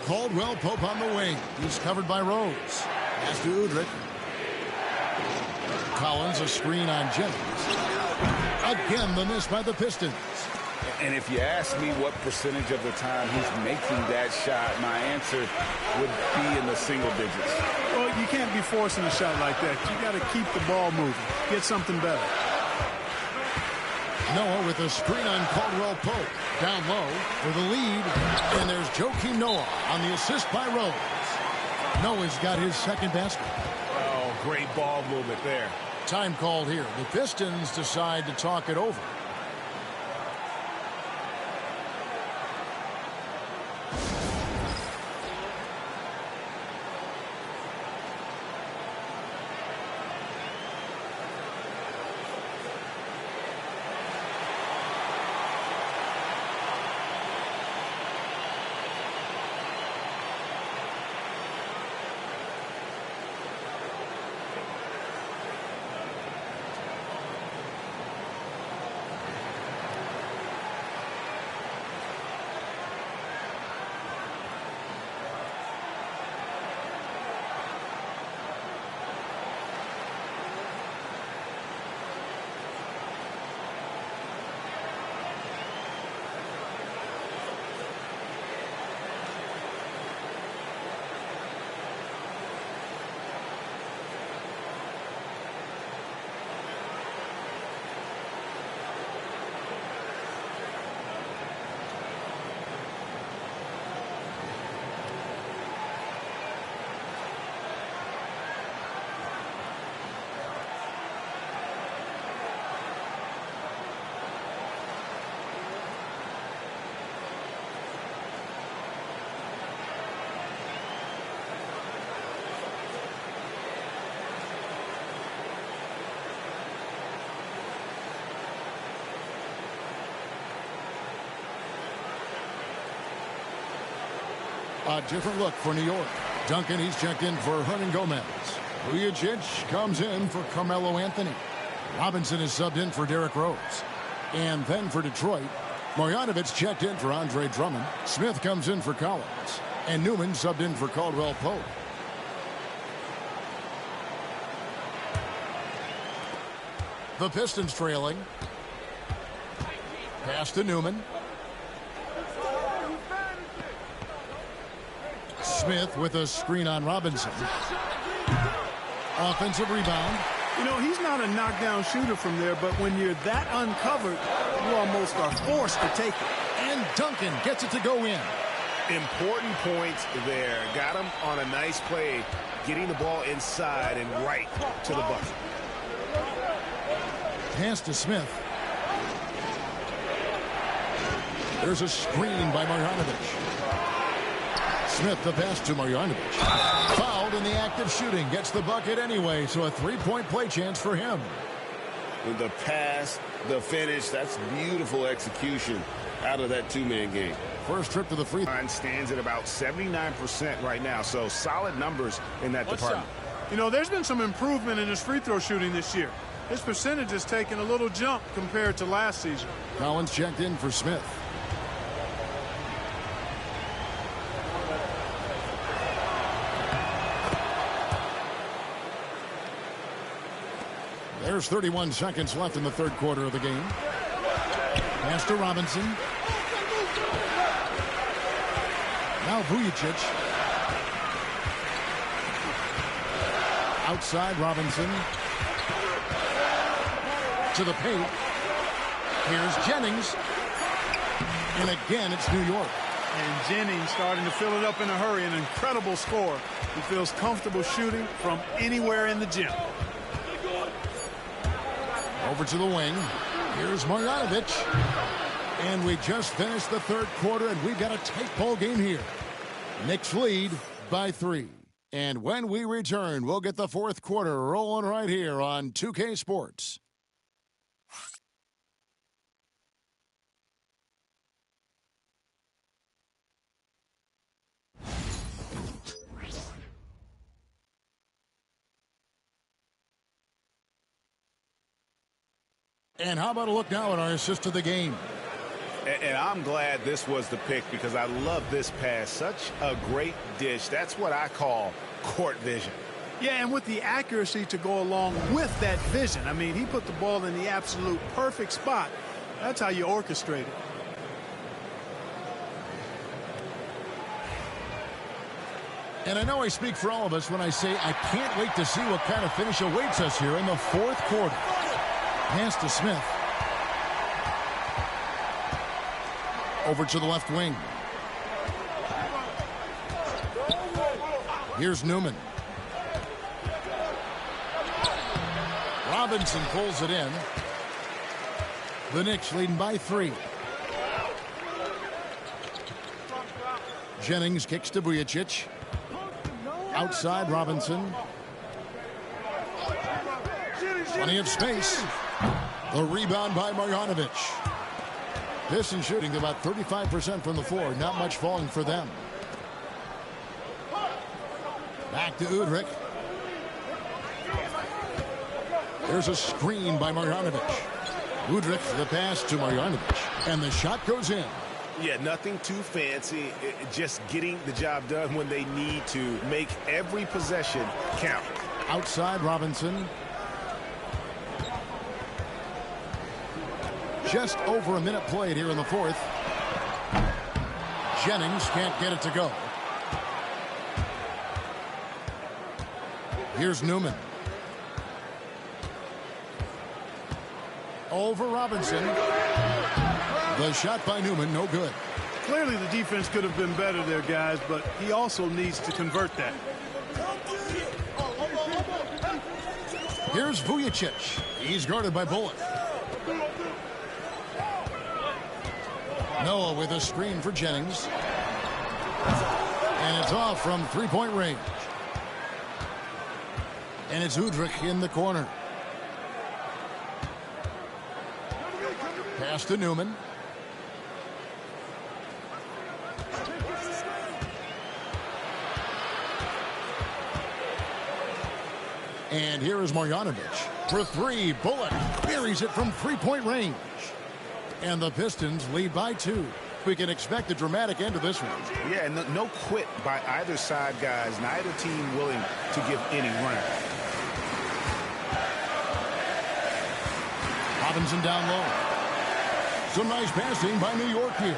Caldwell Pope on the wing. He's covered by Rose. Pass to Udrich. Collins, a screen on Jennings. Again, the miss by the Pistons.
And if you ask me what percentage of the time he's making that shot, my answer would be in the single digits.
Well, you can't be forcing a shot like that. You got to keep the ball moving. Get something better.
Noah with a screen on Caldwell Pope. Down low for the lead. And there's Joakim Noah on the assist by Rose. Noah's got his 2nd basket.
Oh, great ball movement there.
Time called here. The Pistons decide to talk it over. A different look for New York. Duncan, he's checked in for Hernan Gomez. Vujacic comes in for Carmello Anthony. Robinson is subbed in for Derrick Rose. And then for Detroit, Marjanovic checked in for Andre Drummond. Smith comes in for Collins. And Newman subbed in for Caldwell Pope. The Pistons trailing. Pass to Newman. Smith with a screen on Robinson. Offensive rebound.
You know, he's not a knockdown shooter from there, but when you're that uncovered, you almost are forced to take it.
And Duncan gets it to go in.
Important points there. Got him on a nice play, getting the ball inside and right to the bucket.
Pass to Smith. There's a screen by Marjanovic. Smith the pass to Marjanovic. Fouled in the act of shooting. Gets the bucket anyway, so a three-point play chance for him.
With the pass, the finish, that's beautiful execution out of that two-man game.
First trip to the free
Line stands at about 79% right now, so solid numbers in that department.
You know, there's been some improvement in his free throw shooting this year. His percentage has taken a little jump compared to last season.
Collins checked in for Smith. There's 31 seconds left in the third quarter of the game. Pass to Robinson. Now Vujicic. Outside Robinson. To the paint. Here's Jennings. And again, it's New York.
And Jennings starting to fill it up in a hurry. An incredible score. He feels comfortable shooting from anywhere in the gym.
Over to the wing. Here's Marjanovic. And we just finished the third quarter, and we've got a tight ball game here. Knicks lead by 3. And when we return, we'll get the fourth quarter rolling right here on 2K Sports. And how about a look now at our assist of the game?
And I'm glad this was the pick because I love this pass. Such a great dish. That's what I call court vision.
Yeah, and with the accuracy to go along with that vision. I mean, he put the ball in the absolute perfect spot. That's how you orchestrate it.
And I know I speak for all of us when I say I can't wait to see what kind of finish awaits us here in the fourth quarter. Pass to Smith. Over to the left wing. Here's Newman. Robinson pulls it in. The Knicks leading by 3. Jennings kicks to Vujicic. Outside Robinson. Plenty of space. The rebound by Marjanovic. Pistons shooting about 35% from the floor. Not much falling for them. Back to Udrich. There's a screen by Marjanovic. Udrich the pass to Marjanovic. And the shot goes in.
Yeah, nothing too fancy. Just getting the job done when they need to. Make every possession count.
Outside Robinson. Just over a minute played here in the fourth. Jennings can't get it to go. Here's Newman. Over Robinson. The shot by Newman, no good.
Clearly the defense could have been better there, guys, but he also needs to convert that.
Here's Vujicic. He's guarded by Bullock. Noah with a screen for Jennings. And it's off from three-point range. And it's Udrich in the corner. Pass to Newman. And here is Marjanovic for 3. Bullock buries it from three-point range. And the Pistons lead by 2. We can expect a dramatic end to this one.
Yeah, no quit by either side, guys. Neither team willing to give any run.
Robinson down low. Some nice passing by New York here.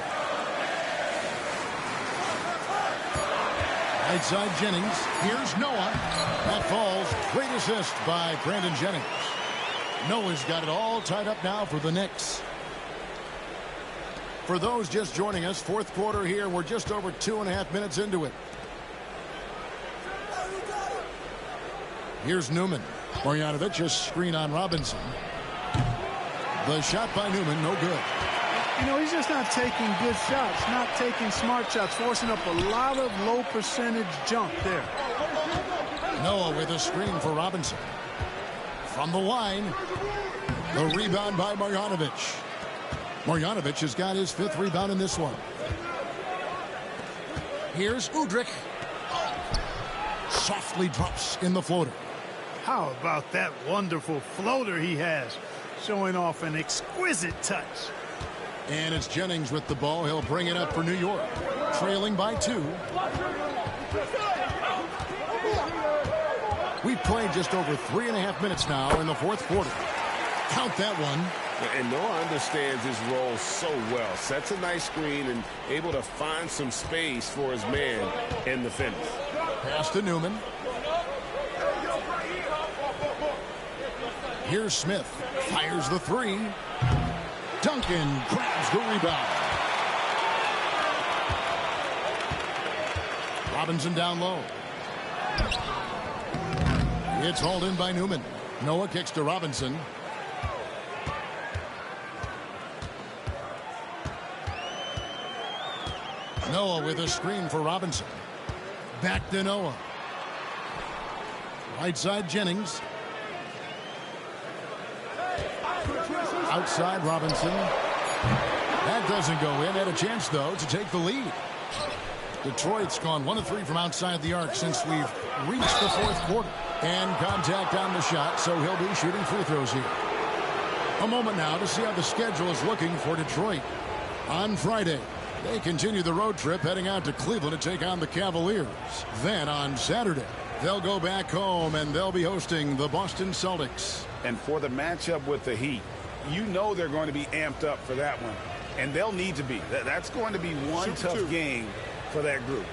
Right side Jennings. Here's Noah. That falls. Great assist by Brandon Jennings. Noah's got it all tied up now for the Knicks. For those just joining us, fourth quarter here. We're just over 2.5 minutes into it. Here's Newman. Marjanovic, a screen on Robinson. The shot by Newman, no good.
You know, he's just not taking good shots, not taking smart shots, forcing up a lot of low percentage jump there.
Noah with a screen for Robinson. From the line, the rebound by Marjanovic. Marjanovic has got his 5th rebound in this one. Here's Udrich. Softly drops in the floater.
How about that wonderful floater he has, showing off an exquisite touch.
And it's Jennings with the ball. He'll bring it up for New York, trailing by 2. We've played just over 3.5 minutes now in the fourth quarter. Count that one.
And Noah understands his role so well. Sets a nice screen and able to find some space for his man in the finish.
Pass to Newman. Here's Smith. Fires the 3. Duncan grabs the rebound. Robinson down low. It's hauled in by Newman. Noah kicks to Robinson. Noah with a screen for Robinson. Back to Noah. Right side Jennings. Outside Robinson. That doesn't go in. Had a chance, though, to take the lead. Detroit's gone 1 of 3 from outside the arc since we've reached the fourth quarter. And contact on the shot, so he'll be shooting free throws here. A moment now to see how the schedule is looking for Detroit. On Friday, they continue the road trip heading out to Cleveland to take on the Cavaliers. Then on Saturday, they'll go back home and they'll be hosting the Boston Celtics.
And for the matchup with the Heat, you know they're going to be amped up for that one. And they'll need to be. That's going to be one tough game for that group.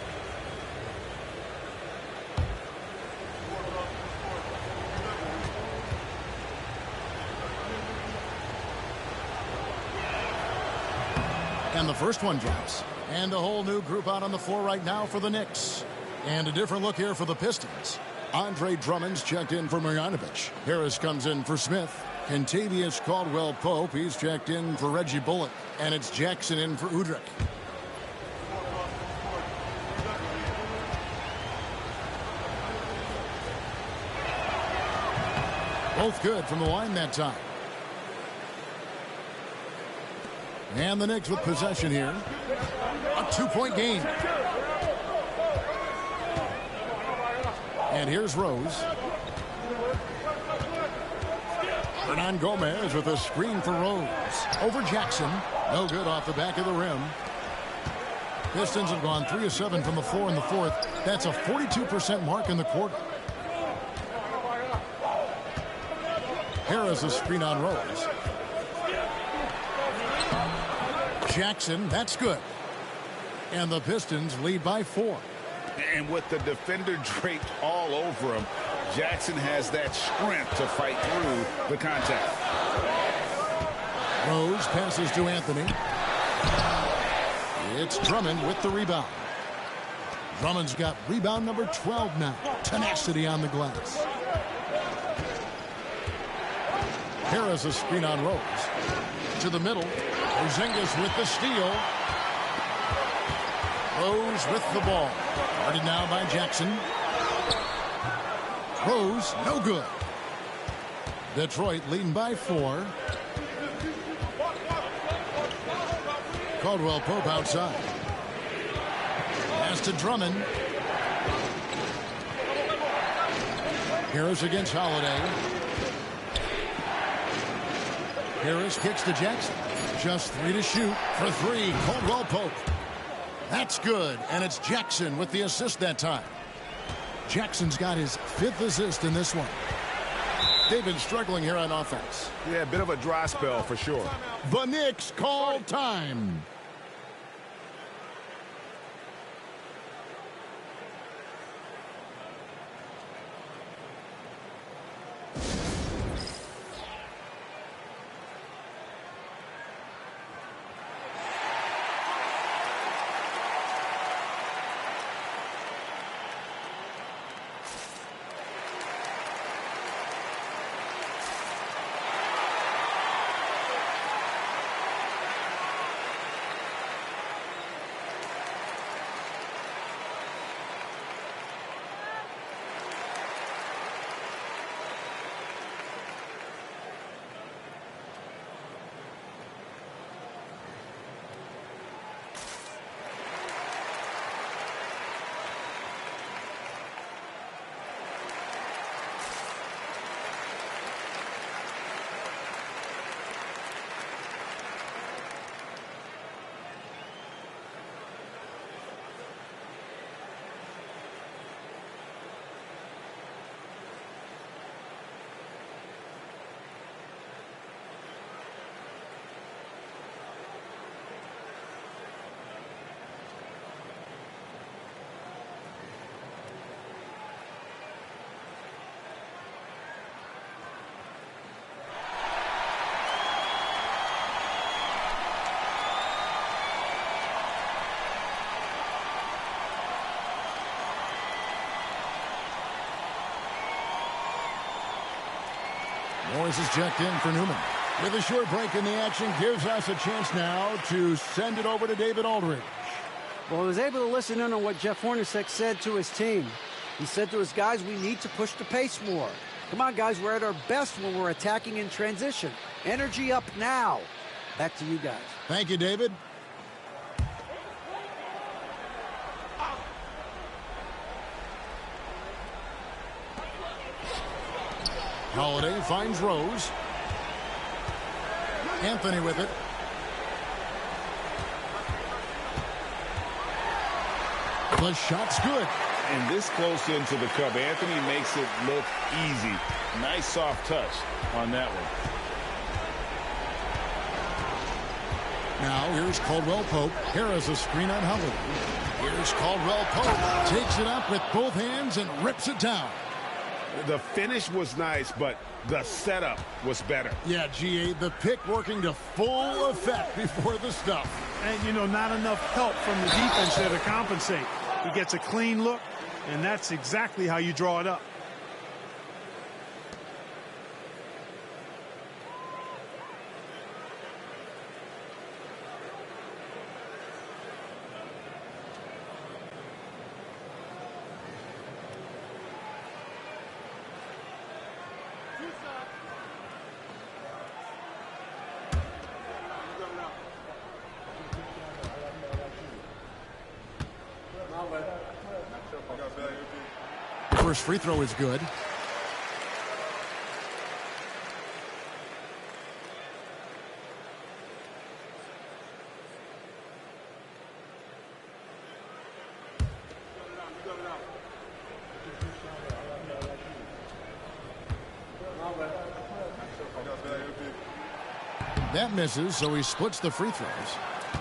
And the first one drops. And a whole new group out on the floor right now for the Knicks. And a different look here for the Pistons. Andre Drummond's checked in for Marjanovic. Harris comes in for Smith. Kentavious Caldwell-Pope, he's checked in for Reggie Bullock. And it's Jackson in for Udrich. Both good from the line that time. And the Knicks with possession here. A 2-point game. And here's Rose. Hernan Gomez with a screen for Rose. Over Jackson. No good off the back of the rim. Pistons have gone 3 of 7 from the floor in the fourth. That's a 42% mark in the quarter. Harris a screen on Rose. Jackson, that's good. And the Pistons lead by 4.
And with the defender draped all over him, Jackson has that strength to fight through the contact.
Rose passes to Anthony. It's Drummond with the rebound. Drummond's got rebound number 12 now. Tenacity on the glass. Harris a screen on Rose. To the middle. Porzingis with the steal. Rose with the ball. Guarded now by Jackson. Rose, no good. Detroit leading by 4. Caldwell-Pope outside. Pass to Drummond. Harris against Holiday. Harris kicks to Jackson. Just 3 to shoot for 3. Caldwell-Pope. That's good, and it's Jackson with the assist that time. Jackson's got his 5th assist in this one. They've been struggling here on offense.
Yeah, a bit of a dry spell for sure.
The Knicks call time. Morris is checked in for Newman. With a short break in the action, gives us a chance now to send it over to David Aldridge.
Well, he was able to listen in on what Jeff Hornacek said to his team. He said to his guys, we need to push the pace more. Come on, guys, we're at our best when we're attacking in transition. Energy up now. Back to you guys.
Thank you, David. Holiday finds Rose. Anthony with it. The shot's good.
And this close into the cup, Anthony makes it look easy. Nice soft touch on that one.
Now here's Caldwell Pope. Harris a screen on Holiday. Here's Caldwell Pope. Takes it up with both hands and rips it down.
The finish was nice, but the setup was better.
Yeah, GA, the pick working to full effect before the stuff.
And, you know, not enough help from the defense there to compensate. He gets a clean look, and that's exactly how you draw it up.
First free throw is good. That misses, so he splits the free throws.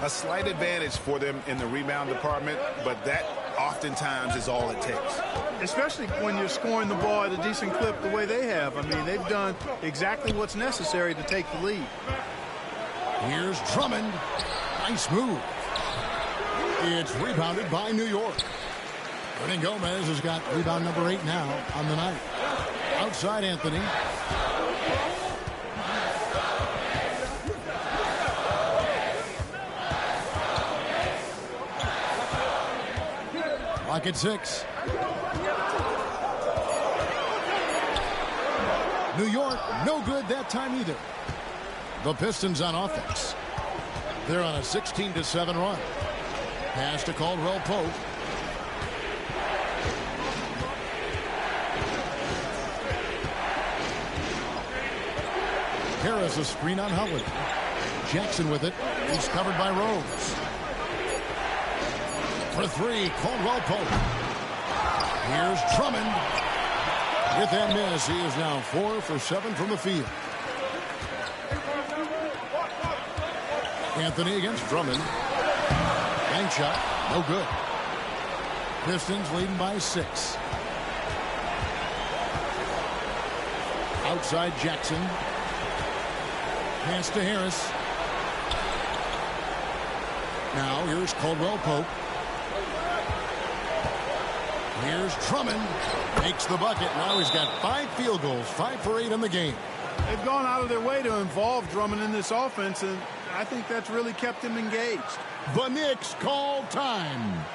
A slight advantage for them in the rebound department, but that oftentimes is all it takes.
Especially when you're scoring the ball at a decent clip the way they have. I mean, they've done exactly what's necessary to take the lead.
Here's Drummond. Nice move. It's rebounded by New York. Hernan Gomez has got rebound number 8 now on the night. Outside Anthony. Clock at 6. New York, no good that time either. The Pistons on offense. They're on a 16-7 run. Pass to Caldwell Pope. Harris a screen on Howard. Jackson with it. He's covered by Rose. For 3, Caldwell Pope. Here's Drummond. With that miss, he is now 4 for 7 from the field. Anthony against Drummond. Bank shot, no good. Pistons leading by 6. Outside Jackson. Pass to Harris. Now here's Caldwell Pope. Here's Drummond. Makes the bucket. Now he's got 5 field goals, 5 for 8 in the game.
They've gone out of their way to involve Drummond in this offense, and I think that's really kept him engaged.
The Knicks call time.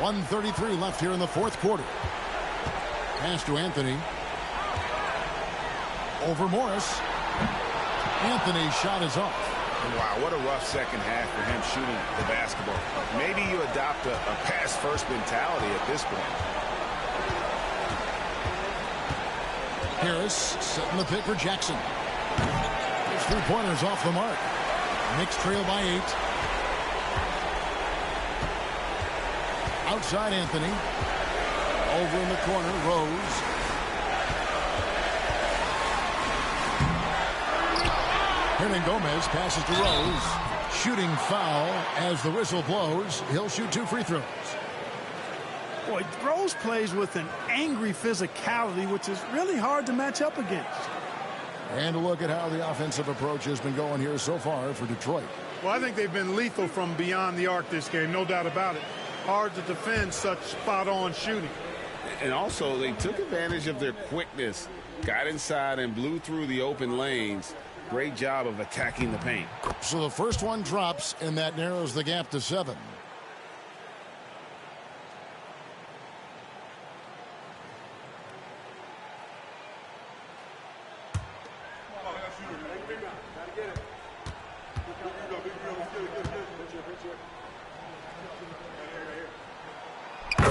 .133 left here in the fourth quarter. Pass to Anthony. Over Morris. Anthony's shot is off.
Wow, what a rough second half for him shooting the basketball. Maybe you adopt a pass-first mentality at this point.
Harris setting the pick for Jackson. His three-pointers off the mark. Knicks trail by 8. Outside Anthony. Over in the corner, Rose. Hernangomez passes to Rose. Shooting foul as the whistle blows. He'll shoot 2 free throws.
Boy, Rose plays with an angry physicality, which is really hard to match up against.
And a look at how the offensive approach has been going here so far for Detroit.
Well, I think they've been lethal from beyond the arc this game, no doubt about it. Hard to defend such spot-on shooting.
And also, they took advantage of their quickness, got inside and blew through the open lanes. Great job of attacking the paint.
So the first one drops, and that narrows the gap to 7.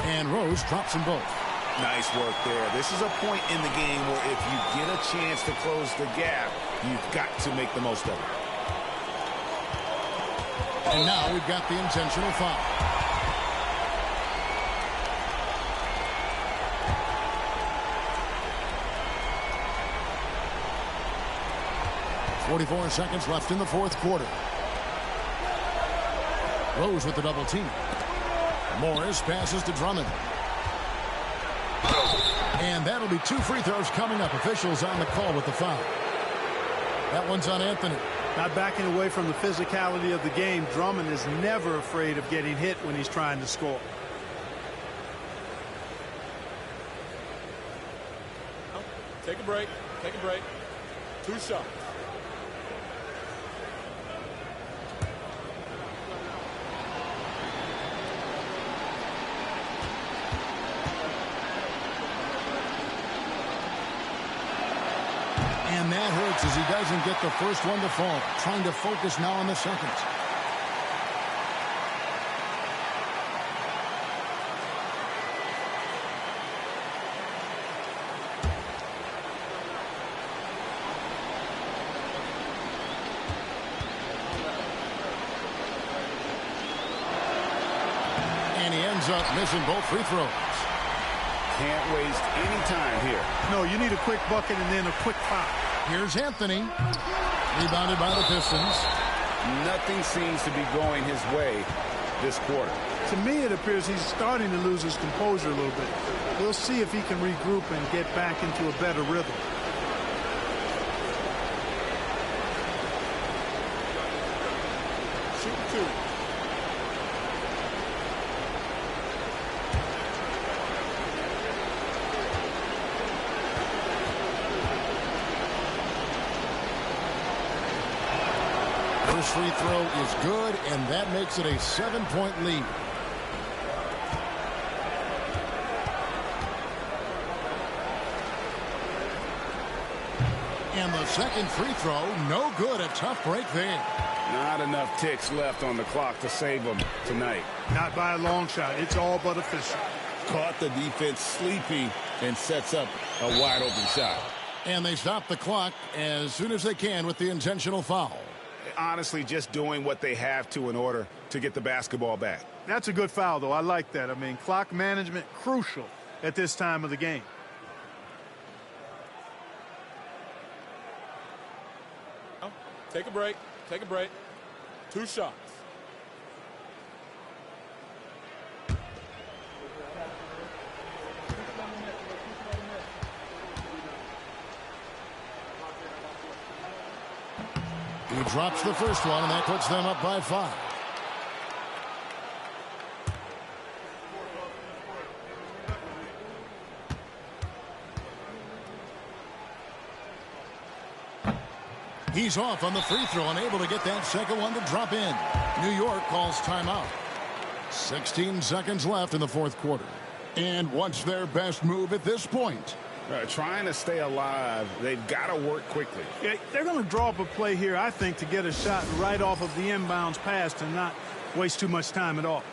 And Rose drops them both.
Nice work there. This is a point in the game where if you get a chance to close the gap, you've got to make the most of it.
And now we've got the intentional foul. .44 seconds left in the fourth quarter. Rose with the double team. Morris passes to Drummond. And that'll be 2 free throws coming up. Officials on the call with the foul. That one's on Anthony.
Not backing away from the physicality of the game. Drummond is never afraid of getting hit when he's trying to score.
Take a break. Take a break. 2 shots.
And that hurts as he doesn't get the first one to fall. Trying to focus now on the second. And he ends up missing both free throws.
Can't waste any time here.
No, you need a quick bucket and then a quick foul.
Here's Anthony. Rebounded by the Pistons.
Nothing seems to be going his way this quarter.
To me, it appears he's starting to lose his composure a little bit. We'll see if he can regroup and get back into a better rhythm.
Shoot 2.
First free throw is good, and that makes it a 7-point lead. And the second free throw, no good. A tough break there.
Not enough ticks left on the clock to save them tonight.
Not by a long shot. It's all but official.
Caught the defense sleeping and sets up a wide open shot.
And they stop the clock as soon as they can with the intentional foul.
Honestly, just doing what they have to in order to get the basketball back.
That's a good foul, though. I like that. I mean, clock management crucial at this time of the game.
Take a break. Take a break. 2 shots.
He drops the first one, and that puts them up by 5. He's off on the free throw, unable to get that second one to drop in. New York calls timeout. 16 seconds left in the fourth quarter. And what's their best move at this point?
Trying to stay alive, they've got to work quickly.
Yeah, they're going to draw up a play here, I think, to get a shot right off of the inbounds pass and not waste too much time at all.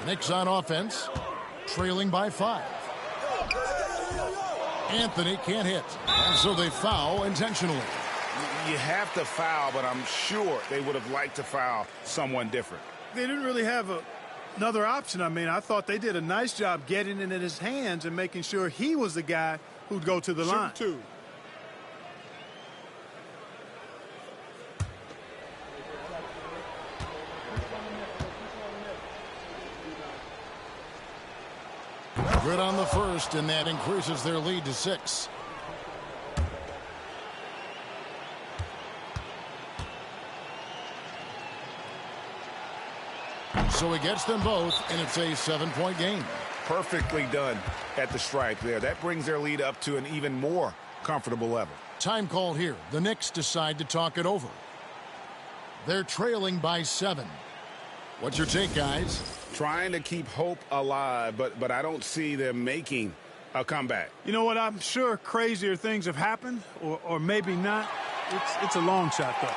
Knicks on offense, trailing by 5. Anthony can't hit, and so they foul intentionally.
You have to foul, but I'm sure they would have liked to foul someone different.
They didn't really have another option. I mean, I thought they did a nice job getting it in his hands and making sure he was the guy who'd go to the line.
Shoot 2.
Good on the first, and that increases their lead to 6. So he gets them both, and it's a 7-point game.
Perfectly done at the stripe there. That brings their lead up to an even more comfortable level.
Time called here. The Knicks decide to talk it over. They're trailing by 7. What's your take, guys?
Trying to keep hope alive, but I don't see them making a comeback.
You know what? I'm sure crazier things have happened, or maybe not. It's a long shot, though.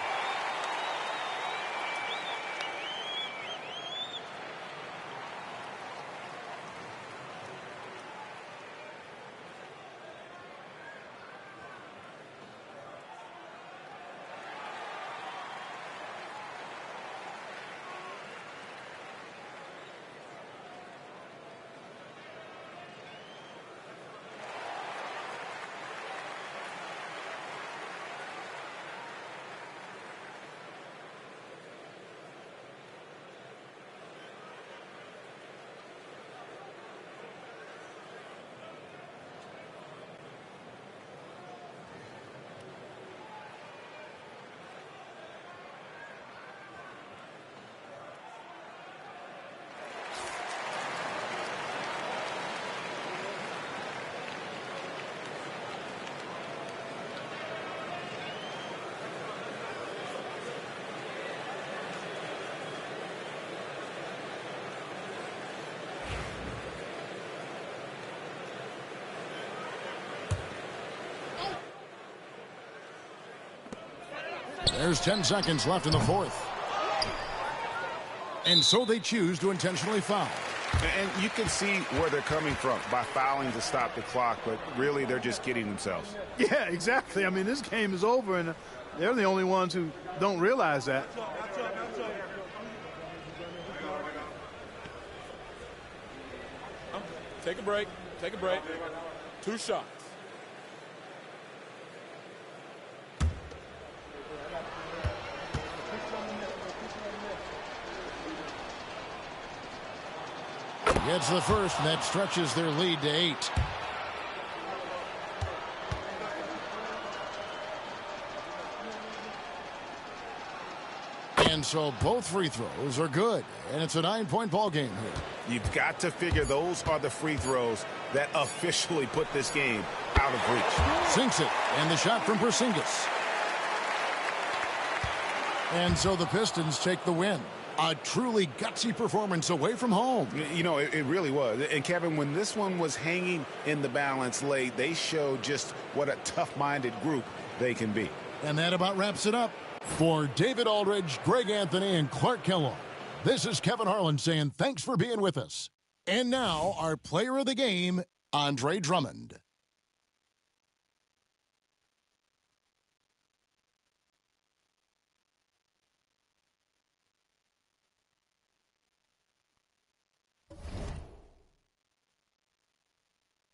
There's 10 seconds left in the fourth. And so they choose to intentionally foul.
And you can see where they're coming from by fouling to stop the clock, but really they're just kidding themselves.
Yeah, exactly. I mean, this game is over, and they're the only ones who don't realize that.
Take a break. Take a break. 2 shots.
Gets the first, and that stretches their lead to 8. And so both free throws are good, and it's a 9-point ball game here.
You've got to figure those are the free throws that officially put this game out of reach.
Sinks it, and the shot from Porzingis. And so the Pistons take the win. A truly gutsy performance away from home.
You know, it really was. And, Kevin, when this one was hanging in the balance late, they showed just what a tough-minded group they can be.
And that about wraps it up. For David Aldridge, Greg Anthony, and Clark Kellogg, this is Kevin Harlan saying thanks for being with us. And now, our player of the game, Andre Drummond.